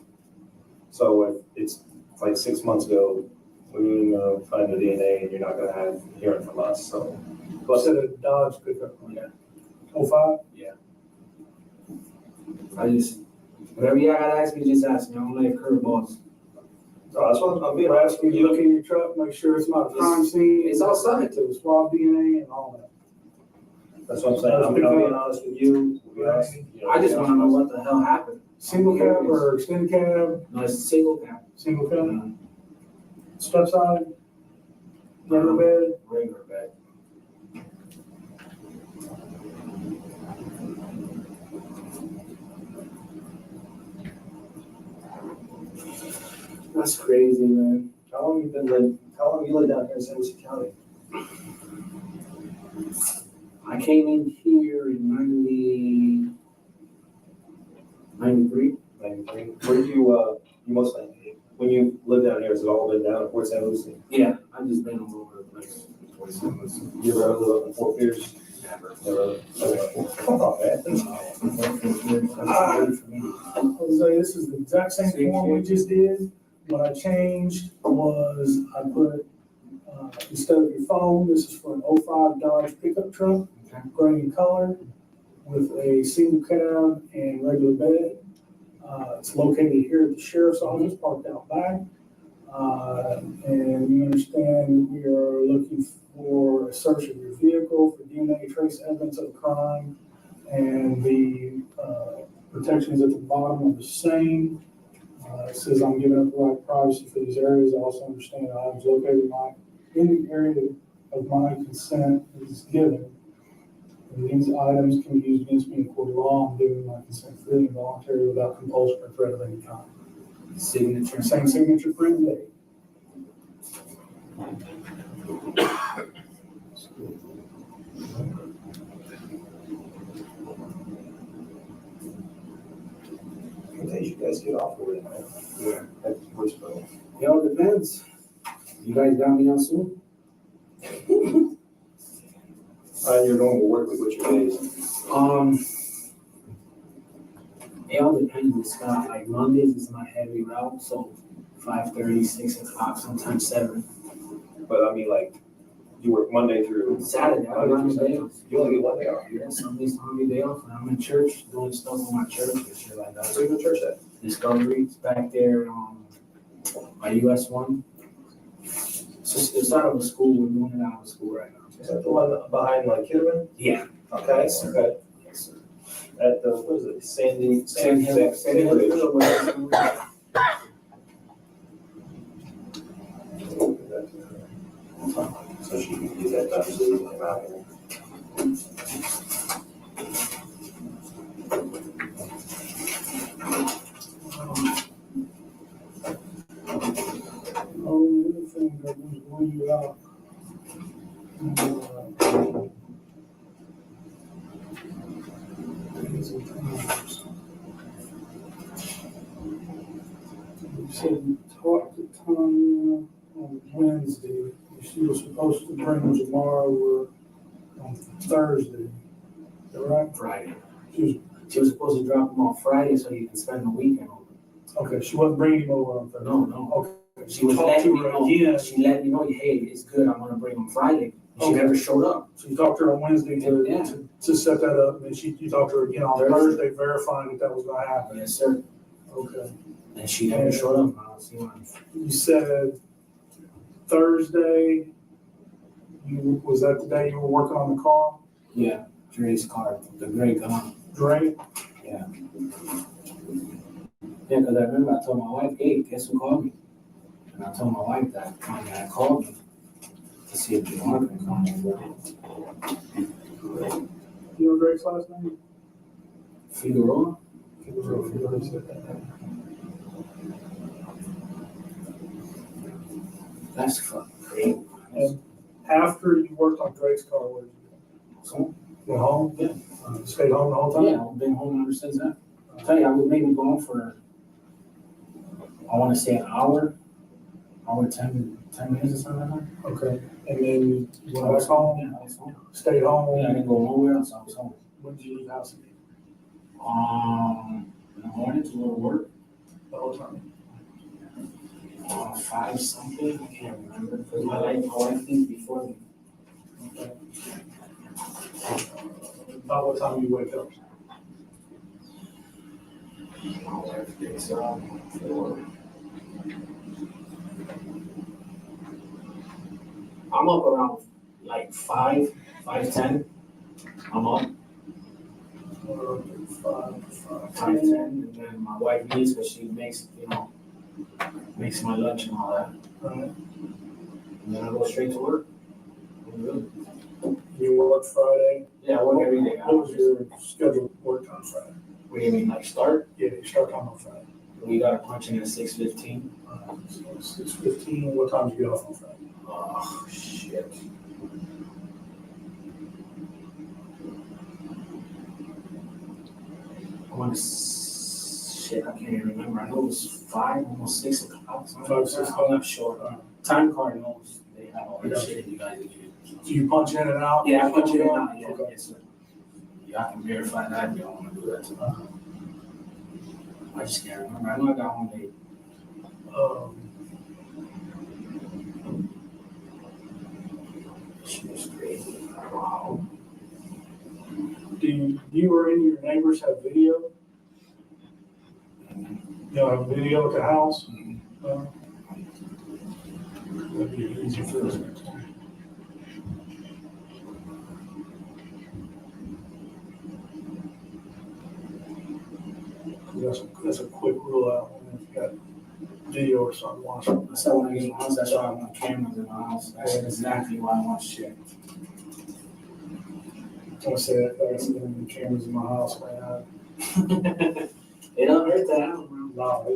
So if it's like 6 months ago, we're gonna find the DNA and you're not gonna have hearing from us, so. Plus, said a Dodge pickup. Yeah. 05? I just, whatever y'all gotta ask me, just ask me. I don't like curveballs. So that's what I'm being We're honest asking with you to look you. in your truck, make sure it's not a crime scene. It's all subject to swab DNA and all that. That's what I'm saying. I'm being honest with you. We ask, you know, I just wanna know what the hell happened. Single cab or extended cab, No, it's a single cab. single cab, step side, regular bed. Regular bed. That's crazy, man. How long you lived down here in Lucie County? I came in here in 93. 93. Where do you mostly, when you lived down here, has it all been down at Fort St. Lucie? Yeah, I've just been all over the place. You ever live up in Fort Pierce? Never. Never. Come on, man. Jose, this is the exact same form we just did. What I changed was I put, instead of your phone, this is for an 05 Dodge pickup truck, gray in color, with a single cab and regular bed. It's located here at the sheriff's office, parked out back. And you understand we are looking for a search of your vehicle for DNA trace evidence of a crime. And the protections at the bottom are the same. It says I'm giving up the right to privacy for these areas. I also understand that items located in the area of my consent is given. And these items can be used against me in court of law. I'm giving my consent freely and voluntarily without compulsion or threat of any kind. Signature. Same signature, print and date. What days you guys get off for it, man? Yeah. That's worse, bro. It all depends. You guys got me on soon? Your normal work week, what's your days? It all depends with Scott. Like Mondays is my heavy route, so 5:30, 6 o'clock, sometimes 7. But I mean, like, you work Monday through Saturday, I run the day off. You only get 1 day off. Yeah, Sunday's Sunday day off, and I'm in church doing stuff with my church and shit like that. So you go to church at? Discovery, it's back there, by US 1. It's out of a school, we're doing it out of school right now. Is that the one behind like Kidderman? Yeah. Okay, Yes, sir. okay. Yes, sir. At the, what is it, Sandy Ridge. So she can use that time to leave them out here. Only other thing that was weighed out. Days and times. You said you talked to Tanya on Wednesday. She was supposed to bring them tomorrow or on Thursday. Is that right? Friday. She She was supposed to drop them off Friday so you can spend the weekend over. okay, she wasn't bringing him over on Thursday. No. Okay. She was Talked letting to me her know. again. She let me know, hey, it's good. I'm gonna bring them Friday. She never showed up. So you talked to her on Wednesday Yeah. to set that up, and then you talked to her again on Thursday verifying that was gonna happen. Yes, sir. Okay. And she never showed up. I was, You said Thursday, was that the day you were working on the car? yeah, Dre's car, the gray car. Dre? Yeah, because I remember I told my wife, hey, guess who called me? And I told my wife that Tanya had called me to see if the car can come over. You know Dre's last name? Figueroa? It was Figueroa said that. That's fucking crazy. And after you worked on Drake's car, where did you So, go? Went home? Yeah. Stayed home the whole time? yeah, I've been home ever since then. I tell you, I was maybe gone for, I want to say an hour 10 minutes or something like that. Okay. And then you went back home, Yeah, I was home. stayed home? Yeah, I didn't go nowhere else, I was home. When did you leave the house again? In the morning to go to work, The whole time? 5 something, I can't remember, because my wife leaves before me. Okay. About what time you wake up? My wife gets up for, I'm up around like 5:10. I'm up 5:10, and then my wife leaves because she makes my lunch and all that. Right. And then I go straight to work. I'm good. You work Friday? Yeah, I work every day. What was your scheduled work on Friday? What do you mean, like start? Yeah, you start time on Friday. We got to punch in at 6:15. So 6:15, what time do you get off on Friday? Oh, shit. Shit, I can't even remember. I know it was 5, almost 6 o'clock. 5, 6 I'm not sure. Time card knows they have all that shit you guys do. Do you punch in and out? Yeah, I punch in and out. Yeah, Okay. yes, sir. Yeah, I can verify that if you don't want to do that too. I just can't remember. I know I got home late. She was crazy. Wow. Do you or any of your neighbors have video? You have video at the house? That'd be easy for us. That's a quick rule out when you've got video or something watching. That's why when I get my house, that's why I want cameras in my house. That's exactly why I want shit. I say that there's the cameras in my house right now. It don't hurt to have them, bro. No,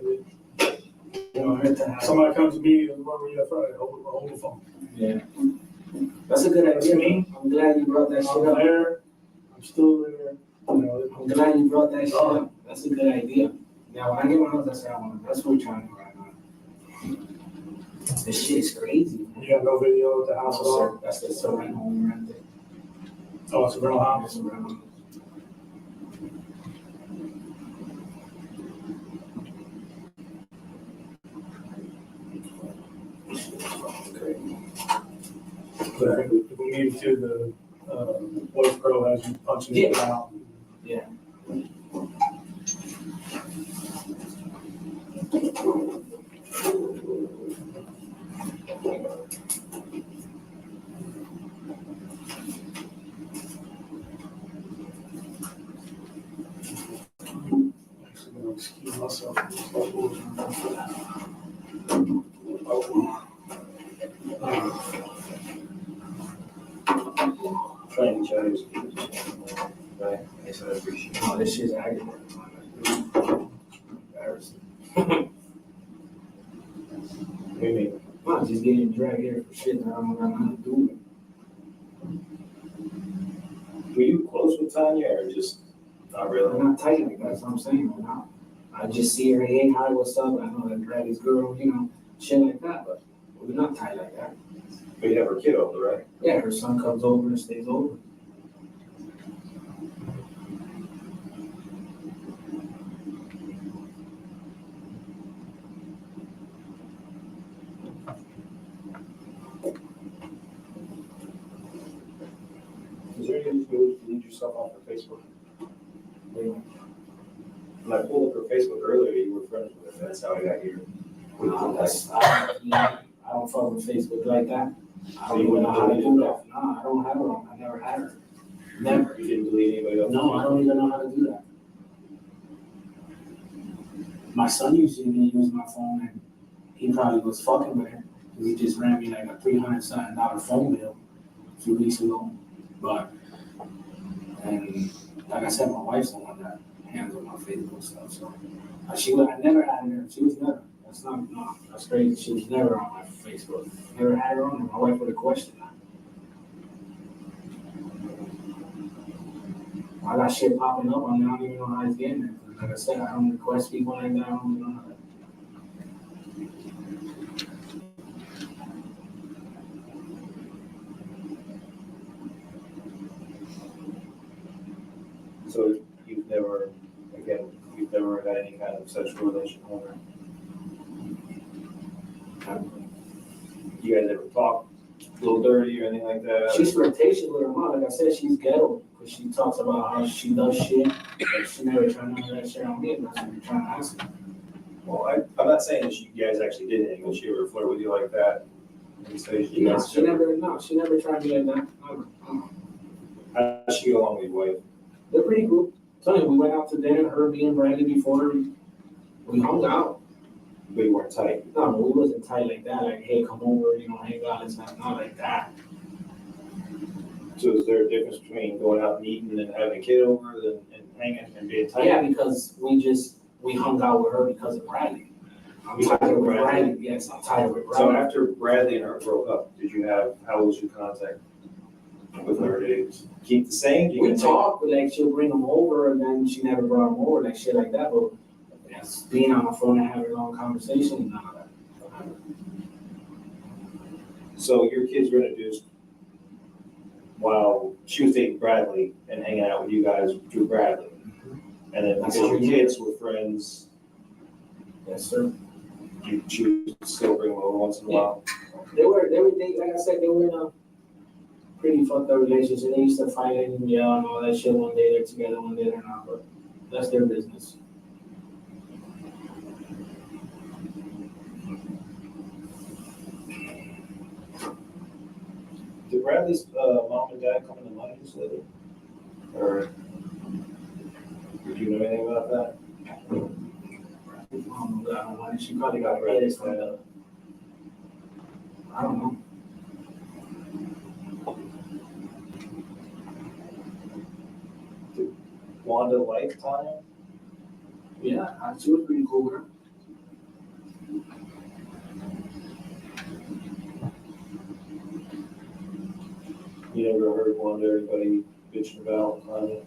It don't hurt to have them. somebody comes to me and where were you at Friday? Hold the phone. Yeah. That's a good idea. I'm glad you brought that shit I'm up. there. I'm still there. You know, I'm glad you brought that shit up. That's a good idea. Now, when I get my house, that's what I want. That's what we're trying to do right now. This shit is crazy. you got no video at the house at all? That's the surround home right there. Oh, it's a rental house? That's around home. But if we need to, the voice pro has you punching it out. Yeah. Actually, I'm gonna excuse myself. Trying to change. Right, I said I appreciate it. Oh, this shit's aggravating. Embarrassing. What do you mean? I'm just getting dragged here for shit that I don't know how to do. Were you close with Tanya or just not I'm really? not tight like that, that's what I'm saying. I'm not. I just see her, hey, hi, what's up? I know that drag his girl, shit like that, but we're not tight like that. But you have her kid over, right? Yeah, her son comes over and stays over. off her Facebook? When I pulled up her Facebook earlier, you were friends with her, that's how I got here. I don't fuck with Facebook like that. I don't even know how to do that. No, I don't have her on. I never had her. Never. You didn't delete anybody else? No, I don't even know how to do that. My son used to use my phone and he probably was fucking with her. He just ran me like a $300 phone bill a few weeks ago. But, and like I said, my wife's the one that handles my Facebook stuff. So I never had her. She was never. That's crazy. She was never on my Facebook. Never had her on, and my wife would have questioned that. I got shit popping up on there. I don't even know how it's getting there. Like I said, I don't request people like that. I don't even know how that. So you've never had any kind of sexual relation with her? You guys ever talk a little dirty or anything like that? She's flirtatious with her mom. Like I said, she's ghetto because she talks about how she does shit. But she never tried none of that shit on me. That's what you're trying to ask me. Well, I'm not saying that you guys actually did anything, but she ever flirt with you like that? She never tried me like that. Never. How does she get along with your wife? They're pretty cool. Tell you, we went out to dinner, her being Bradley before we hung out. But you weren't tight? No, we wasn't tight like that. Like, hey, come over, hang out. It's not like that. So is there a difference between going out and eating and having a kid over and hanging and being tight? Yeah, because we hung out with her because of Bradley. I'm tired with Bradley. Yes, I'm tired with Bradley. So after Bradley and her broke up, how was your contact with her? Did it keep the same? We talked, but like she'll bring them over, and then she never brought them over, like shit like that. But yes, being on the phone and having a long conversation, none of that. So your kids were introduced while she was dating Bradley and hanging out with you guys through Bradley. And then because your kids were friends, Yes, sir. you choose to still bring them over once in a while. They were, like I said, they were in a pretty fucked up relationship. They used to fight and yell and all that shit. One day they're together, one day they're not, but that's their business. Did Bradley's mom and dad come into money this lately? Or did you know anything about that? She probably got raided from the. I don't know. Did Wanda like Tanya? Yeah, she was pretty cool with her. You never heard Wanda or anybody bitching about Tanya?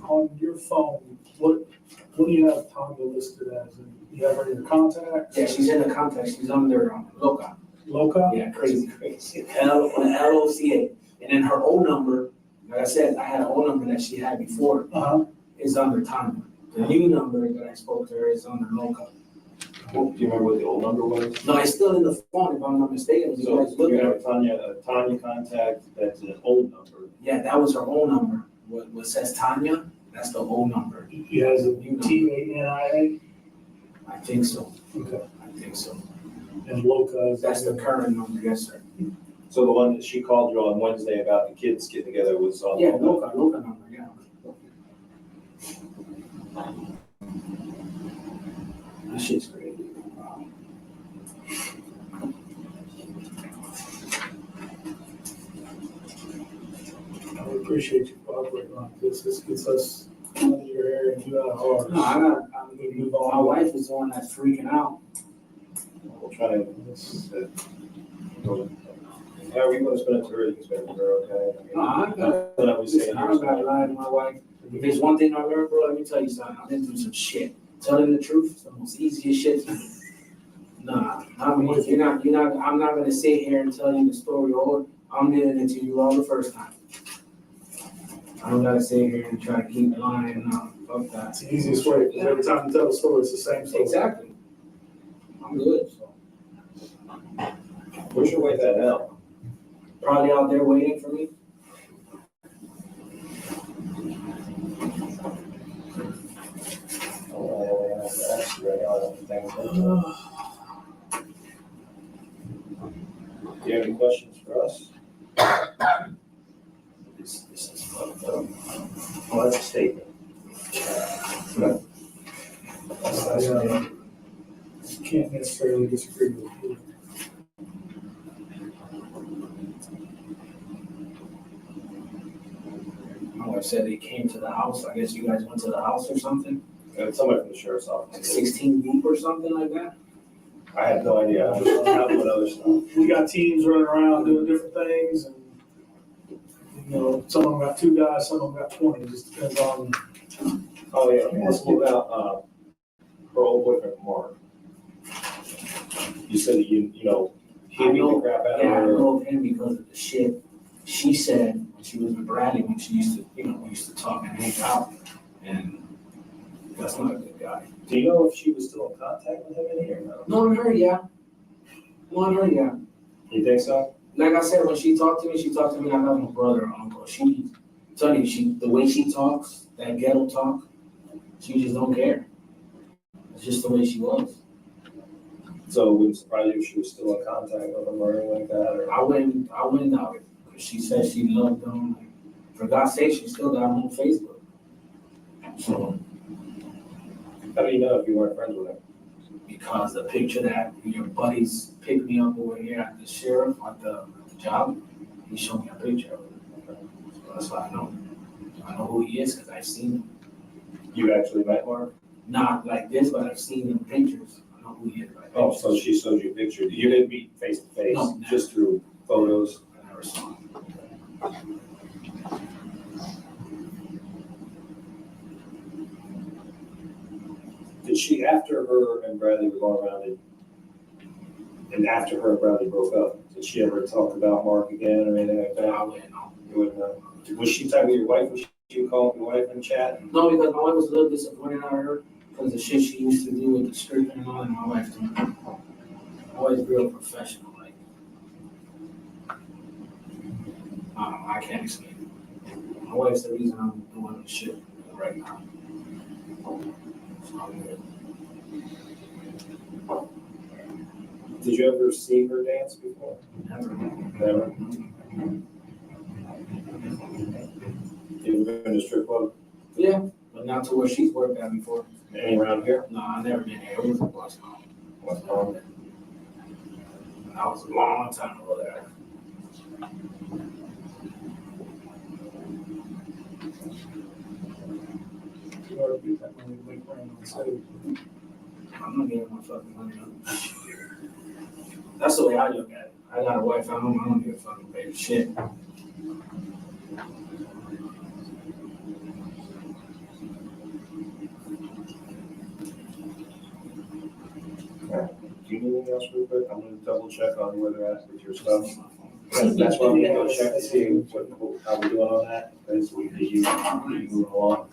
On your phone, what do you have Tanya listed as? You have her in your contacts? Yeah, she's in the contacts. She's under Loca. Loca? Yeah, crazy. L-O-C-A. And then her old number, like I said, I had an old number that she had before, is under Tanya. The new number that I spoke to her is under Loca. Well, do you remember what the old number was? No, it's still in the phone, if I'm not mistaken. So you have a Tanya contact that's an old number. Yeah, that was her old number. What says Tanya, that's the old number. He has a T-A-N-I-A? I think so. Okay. I think so. And Loca is. That's the current number, yes, sir. So the one that she called you on Wednesday about the kids getting together was on. Yeah, Loca number, yeah. That shit's crazy. I appreciate you cooperating like this. This gets us out of your hair and you out of ours. No, We move on. my wife is the one that's freaking out. We'll try to, however you want to spend it to her, you can spend it to her, okay? No, I got Then I would say, Listen, I don't gotta lie to my wife. If there's one thing I learned, bro, let me tell you something. I've been through some shit. Telling the truth is the most easiest shit to do. Nah, I mean, I'm not gonna sit here and tell you the story over. I'm getting it to you all the first time. I don't gotta sit here and try to keep lying. No, fuck that. That's the easiest way, because every time you tell a story, it's the same story. Exactly. I'm good, so. where's your wife at now? Probably out there waiting for me. Oh, I have to ask you right now, I don't think. Do you have any questions for us? This is fucked up. Oh, that's a statement. I can't necessarily disagree with you. My wife said they came to the house. I guess you guys went to the house or something? Somebody from the sheriff's Like office. 16 deep or something like that? I have no idea, I'm just out doing other stuff. We got teams running around doing different things, and, you know, some of them got 2 guys, some of them got 20, it just depends on. Oh, yeah, let me ask you about, her old boyfriend, Mark. You said that you know, he beat the crap out of Yeah, I her. know him because of the shit she said when she was with Bradley, when she used to, we used to talk and hang out. And that's not a good guy. Do you know if she was still in contact with him in here or no? Knowing her, yeah. Knowing her, yeah. You think so? Like I said, when she talked to me like I'm a brother or uncle. The way she talks, that ghetto talk, she just don't care. It's just the way she was. So it wouldn't surprise you if she was still in contact with him or anything like that, or? I wouldn't doubt it, because she said she loved him. For God's sake, she still got him on Facebook. So, How do you know if you weren't friends with him? because the picture that your buddies picked me up over here at the sheriff, at the job, he showed me a picture of it. So that's why I know. I know who he is, because I've seen him. You actually met Mark? Not like this, but I've seen him in pictures. I know who he is by Oh, pictures. so she showed you a picture. You didn't meet face to face, No, never. just through photos? I never saw him. Did she, after her and Bradley were going around and after her and Bradley broke up, did she ever talk about Mark again or anything like that? I wouldn't know. You wouldn't know. Was she talking to your wife? Was she calling your wife and chat? No, because my wife was a little disappointed out of her, because the shit she used to do with the stripping and all that, my wife didn't. My wife's real professional, like. I don't know, I can't explain it. My wife's the reason I'm doing this shit right now. So I'm good. Did you ever see her dance before? Never. Never. You ever been to strip club? Yeah, but not to where she's worked at before. Any around here? No, I never been there. It was a bus now. What's wrong? That was a long time ago there. You ought to get that money to make money on stage. I'm not getting my fucking money up. That's the way I look at it. I got a wife at home, I don't give a fucking baby shit. Do you need anything else real quick? I'm gonna double check on where they're at with your stuff. That's why I'm gonna go check to see how we're doing on that, because we need you moving along.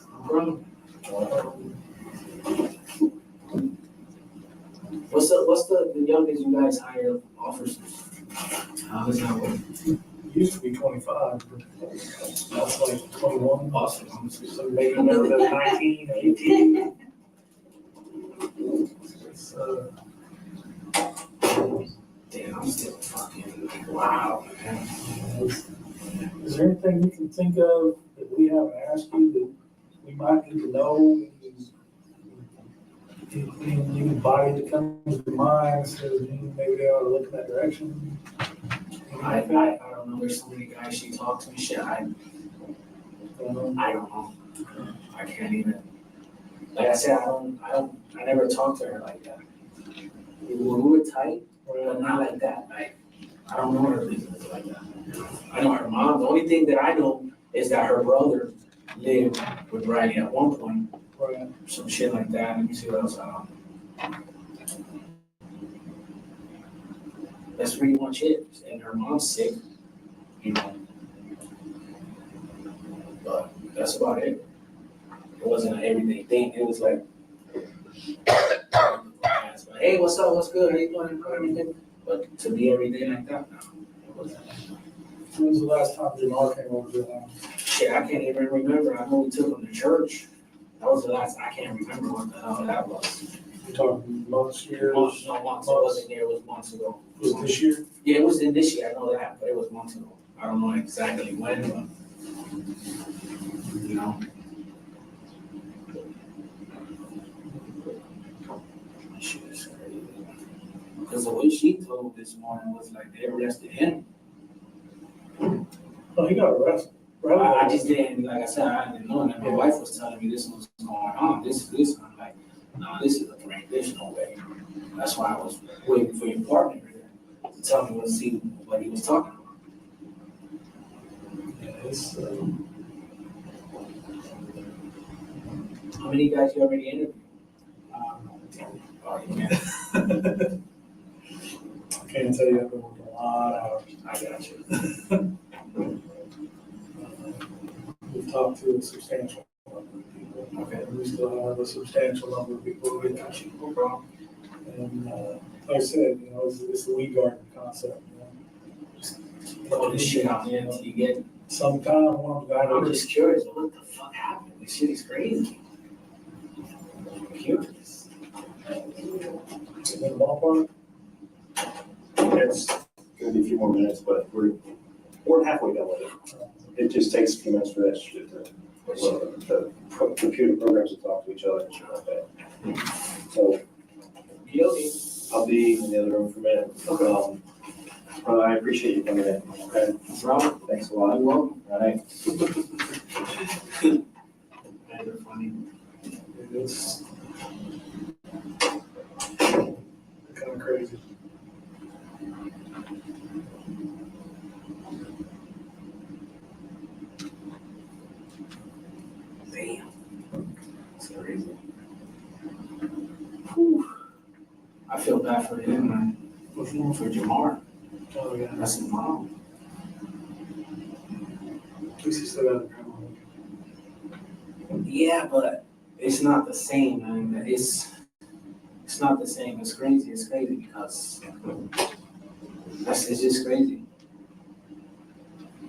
What's the youngest you guys hire officers? How does that work? It used to be 25, but that's like 21. Awesome. So maybe another 19, 18. It's, Damn, I'm still fucking like, wow, man. Is there anything you can think of that we haven't asked you that we might need to know in these Any body that comes to mind, so maybe they ought to look in that direction. I don't know, there's so many guys she talked to, shit, I don't know. I can't even, like I said, I never talked to her like that. When we were tight, but not like that, like, I don't know her business like that. I know her mom, the only thing that I know is that her brother lived with Riley at one point, Right. some shit like that. Let me see what else I know. That's pretty much it. And her mom's sick, you know. But that's about it. It wasn't an everyday thing. It was like, hey, what's up? What's good? How you doing? Everything. But to be every day like that, no. It wasn't. When was the last time Jamal came over to the house? Shit, I can't even remember. I know we took him to church. That was the last. I can't remember what the hell that was. You talking months, years? Months. No, months. It wasn't there. It was months ago. Was it this year? Yeah, it was in this year. I know that, but it was months ago. I don't know exactly when, but you know. Shit is crazy. Because the way she told this morning was like they arrested him. Oh, he got arrested. I just didn't, like I said, I didn't know that. My wife was telling me this was going on. This. I'm like, no, this is a prank. There's no way. That's why I was waiting for your partner to tell me see what he was talking about. Yeah, it's, How many guys you already interviewed? Oh, yeah. I can't tell you, I've been working a lot of hours. I got you. We've talked to a substantial number of people. Okay. We still have a substantial number of people we got. Got you. No problem. And, like I said, you know, it's the weed garden concept, you know. Just Throw this shit out there until you get it. sometime one guy. I'm just curious, what the fuck happened? This shit is crazy. I'm curious. In the ballpark. It's gonna be a few more minutes, but we're halfway done with it. It just takes a few minutes for that shit to, the computer programs to talk to each other and shit like that. So Guilty. I'll be in the other room for a minute. I appreciate you coming in. Okay, No problem. thanks a lot. You're welcome. All right. Guys are funny. It's kind of crazy. Damn. It's crazy. Whew. I feel bad for him, man. For Jamar. Oh, yeah. That's his mom. At least he still got a grandma. Yeah, but it's not the same, man. It's not the same. It's crazy. It's crazy because it's just crazy.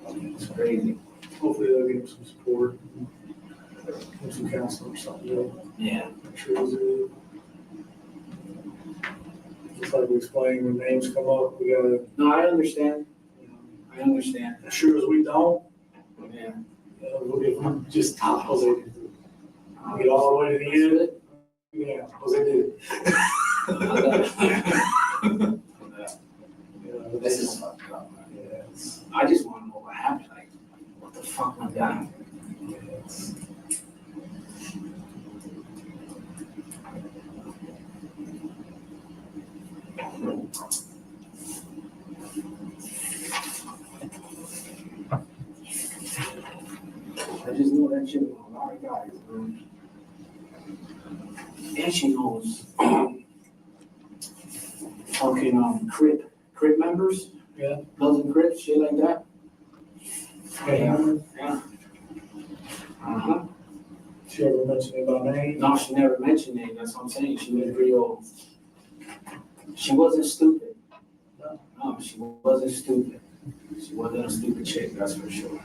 It's crazy. Hopefully they'll get him some support, and some counseling or something. Yeah. Make sure he's good. Just like we explained, when names come up, we gotta, No, I understand. you know, I understand. as sure as we don't, Yeah. if we just top Jose did it. Get all the way to the end, yeah, Jose did it. Yeah, This is fucked up, man. yeah, it's, I just want to know what happened. Like, what the fuck went down? yeah, it's, I just know that shit with a lot of guys, man. And she knows fucking crip members. Yeah. Dozen crips, shit like that. yeah. Yeah. Uh-huh. She ever mentioned it by name? No, she never mentioned it. That's what I'm saying. She was real. She wasn't stupid. No, she wasn't stupid. She wasn't a stupid chick, that's for sure.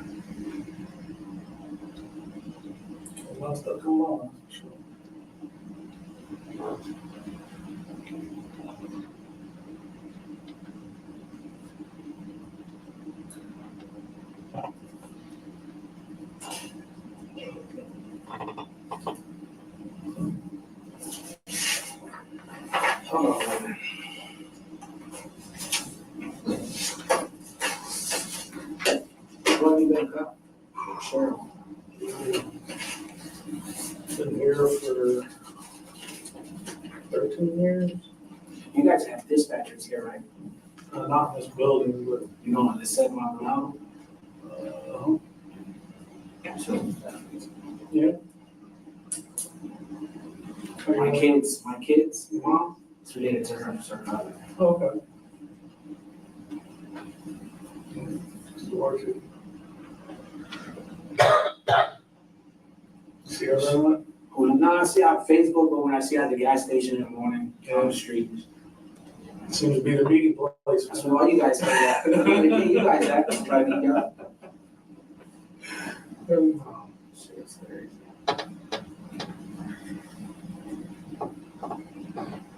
A lot of stuff going on, for sure. for 13 years. You guys have dispatchers here, right? Not in this building, but, You know, on the 7 mile an hour? So, yeah. my kids' mom, it's related to her, so. Okay. Still working. See everyone? Who, no, I see her on Facebook, but when I see her at the gas station in the morning, on the street, Seems to be the meeting place. that's where all you guys hang out. You guys act like you got. Oh, shit, it's crazy.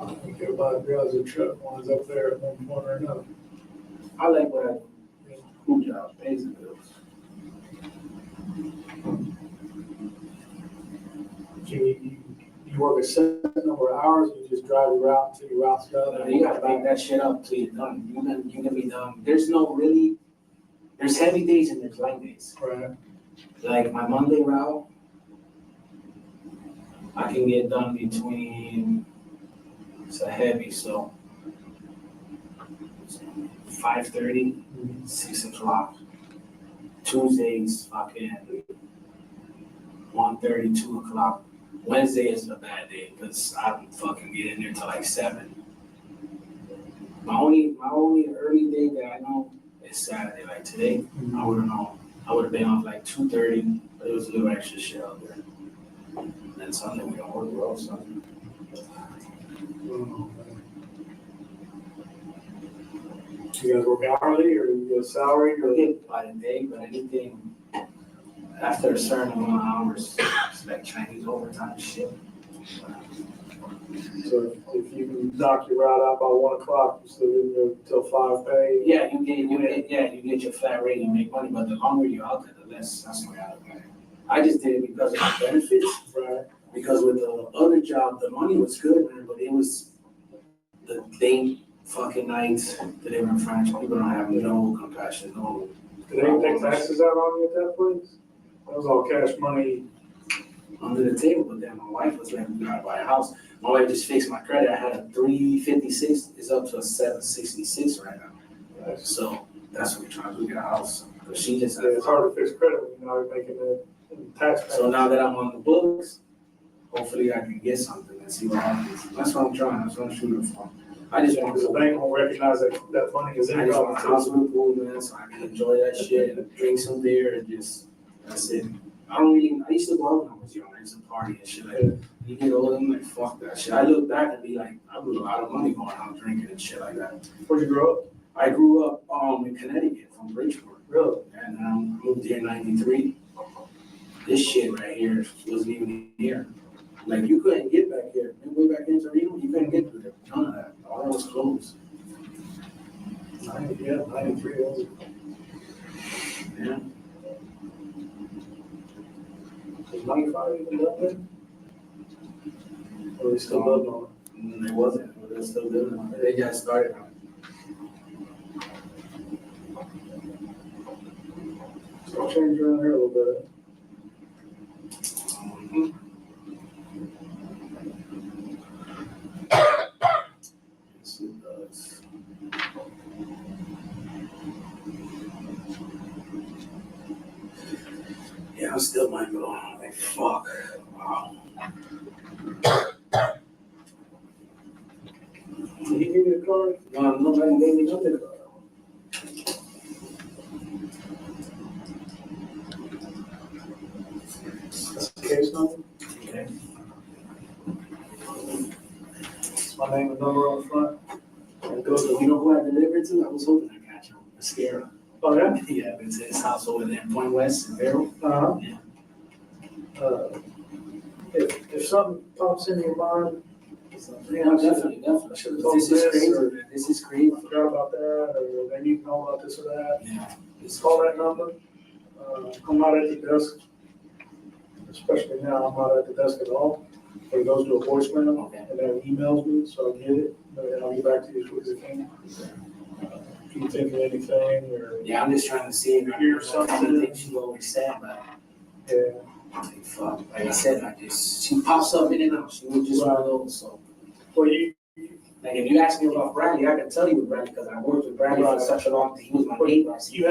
I think everybody realizes the truck one is up there at one point or another. I like what I do. Cool job, pays the bills. You work a set number of hours, you just drive your route until your route's done. You gotta make that shit up till you're done. You can be done. There's no really, there's heavy days and there's light days. Right. Like my Monday route, I can get done between, it's a heavy, so 5:30, 6 o'clock. Tuesdays, fucking 1:30, 2 o'clock. Wednesday is a bad day because I don't fucking get in there till like 7. My only early day that I know is Saturday. Like today, I would've known. I would've been off like 2:30, but it was a little extra shit out there. And then Sunday we don't work well, so. You guys work hourly or you get a salary I or? get by the day, but anything after a certain amount of hours, it's like Chinese overtime shit. So if you knock your route out by 1 o'clock, you still get there till 5 pay? Yeah, you get your flat rate, you make money, but the longer you're out there, the less. That's the way I look at it. I just did it because of the benefits. Right. Because with the other job, the money was good, man, but it was the late fucking nights that they were in French. People don't have no compassion, no. Did they take taxes out on you at that place? That was all cash money. Under the table, but then my wife was like, we gotta buy a house. My wife just fixed my credit. I had a 356, it's up to a 766 right now. So that's what we're trying to do, get a house. But she just, Yeah, it's hard to fix credit when you're not making the tax payment. so now that I'm on the books, hopefully I can get something and see what happens. That's what I'm trying, that's what I'm shooting for. I just want Because the to, bank won't recognize that money is I just want a income. house with a pool, man, so I can enjoy that shit and drink some beer and just, that's it. I used to go out when I was young, I used to party and shit like that. You get older, I'm like, fuck that shit. I look back and be like, I blew a lot of money going out drinking and shit like that. Where'd you grow up? I grew up in Connecticut from Bridgeport, Really? and moved here in '93. This shit right here wasn't even here. Like you couldn't get back here. Way back in Torino, you couldn't get through there. None of that. All that was closed. 93 years. Yeah. Was 95 even up there? Or they still lived on It wasn't, but they're still living on it. They just started on it. it? So change around here a little bit. Yes, it does. Yeah, I'm still mind blown. Like, fuck. Wow. Did he give you the card? No, nobody gave me nothing. That's the case number. Okay. It's my name and number on the front. It goes, you know who I delivered to? I was hoping I got you. Escalera. Oh, yeah? Yeah, it's his house over there in Point West, in Vero. Uh-huh. Yeah. If something pops into your mind, Yeah, definitely. I should have told This is this, crazy, or man. This is crazy. I forgot about that, or they need to know about this or that. Yeah. Just call that number. I'm not at the desk, especially now, I'm not at the desk at all. But it goes to a voicemail, Okay. and then it emails me, so I'll get it, and I'll get back to you as quick as I can. If you think of anything, or, Yeah, I'm just trying to see if I hear something that she always said, but yeah, Like, fuck, like I said, she pops up in and out. She was just one of those. So, Well, you, like, if you ask me about Bradley, I can tell you with Bradley because I worked with Bradley for such a long time. He was my neighbor. you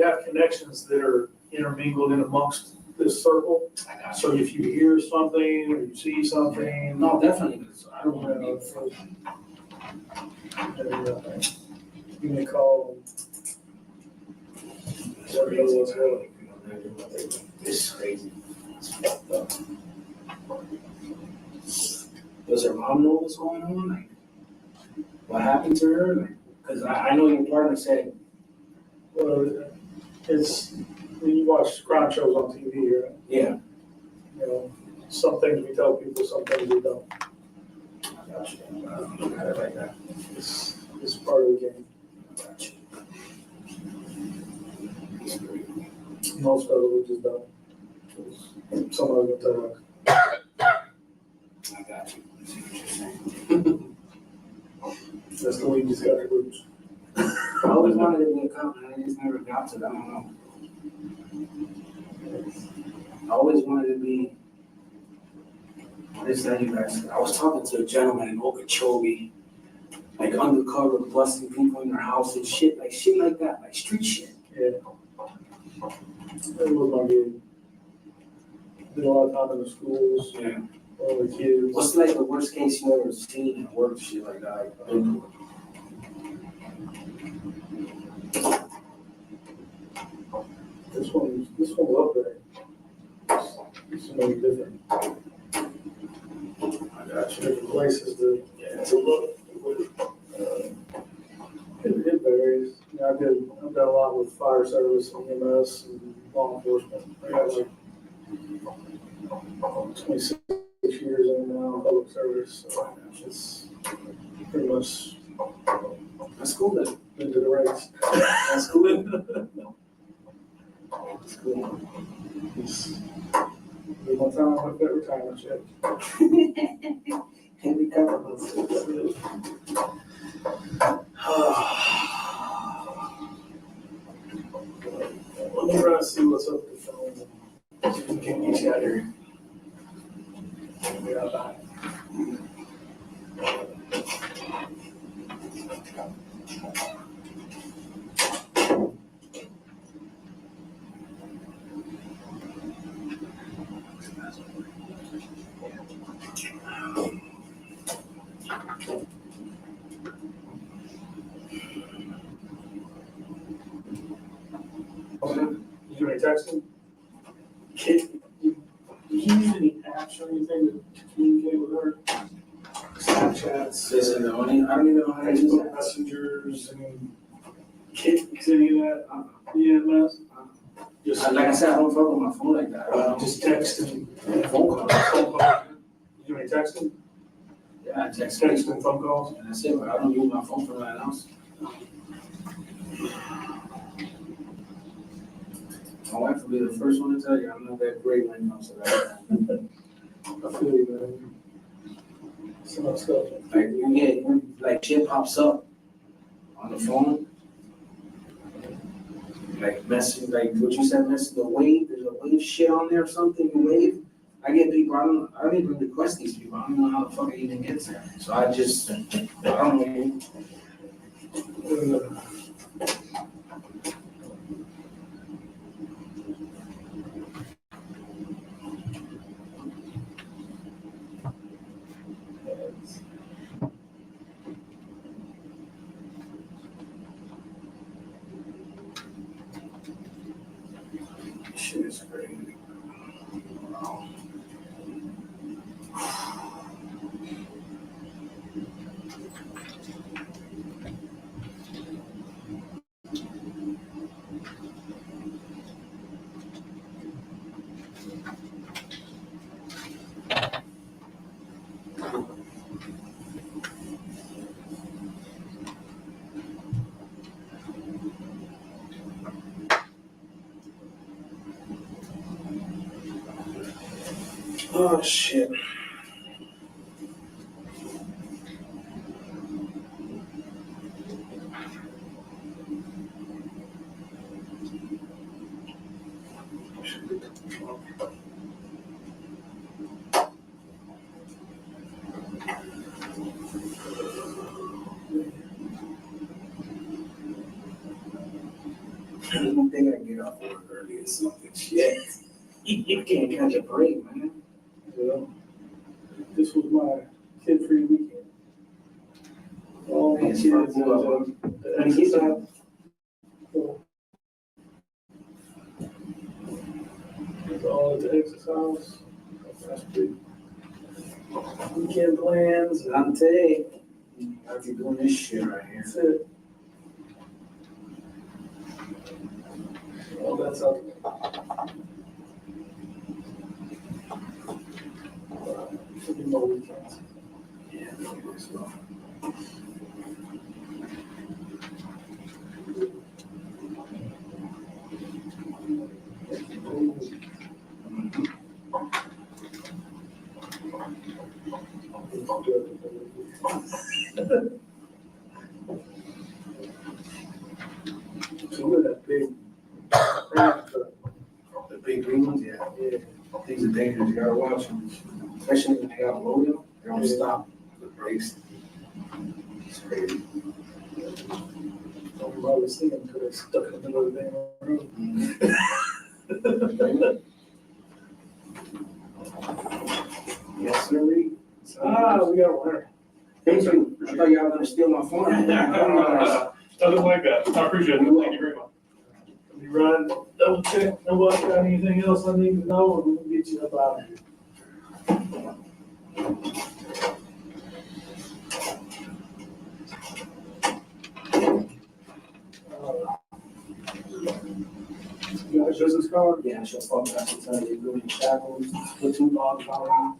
have connections that are intermingled in amongst this circle. I got you. So if you hear something or you see something. No, definitely. So I don't want to be. Give me a call. It's crazy. It's fucked up. Does her mom know what's going on? Like, what happened to her? Like, because I know your partner said, Well, it's, when you watch crime shows on TV, right? yeah. You know, some things we tell people, some things we don't. I got you. I don't look at it like that. It's part of the game. I got you. Most of it we just don't. Some of it tell us. I got you. I see what you're saying. That's the way you just got to lose. I always wanted to be a cop, and I just never got to it. I don't know. I always wanted to be. What is that, you guys? I was talking to a gentleman in Okeechobee, like undercover, busting people in their house and shit like that, like street shit. Yeah. That was my gig. Did a lot of time in the schools, Yeah. all the kids. What's like the worst case you ever seen at work, shit like that? Like, This one's up there. It's maybe different. I got you. Different places to look. It varies. You know, I've done a lot with fire service, EMS, and law enforcement. I got like 26 years in public service, so it's pretty much That's cool then. into the race. That's cool. That's cool. It's my time with that retirement check. Can't be covered. Let me try to see what's up with the phone. See if we can get you out here. Yeah, bye. You doing texting? Kid, you use any apps or anything to communicate with her? Snapchats, Listen, I don't even know how to use Facebook that. messengers, any kits, any of that? EMS? Just Like I said, I don't fuck with my phone like that. just texting, Phone call. You doing any texting? Yeah, I text Texting, phone calls? and that's it, but I don't use my phone for nothing else. My wife will be the first one to tell you I'm not that great when it comes to that. I feel you, man. Some of that stuff. Like you get, like shit pops up on the phone. Like message, like what you said, message, the wave, there's a wave shit on there or something, you wave. I get people, I don't even request these people, I don't know how the fuck it even gets there. So I just, I don't know. Shit is crazy. Wow. Oh shit. You think I get off work early or something? Shit. You can't catch a break, man. Well, this was my kid-free weekend. All my Man, kids, it's fun. and Kids exercise. have- It's all the exercise. That's big. Weekend plans. Dante, I'll be doing this shit right here. That's it. All that's up. Should be more weekends. Yeah, as well. So we're that big. Crab truck. The big green ones, yeah. Yeah. Things are dangerous, you gotta watch them. Especially when they got loaded, they don't stop the brakes. It's crazy. I was thinking until they stuck in the middle of the damn road. Yes, sir, Reed. We got a winner. Thank you. I thought y'all were gonna steal my phone. Nothing like that. I appreciate it. Thank you very much. Let me run, double check, nobody got anything else I need to know, and we'll get you up out of here. You got a business card? Yeah, she'll fuck, I should tell you, doing shackles, platoon dog, power.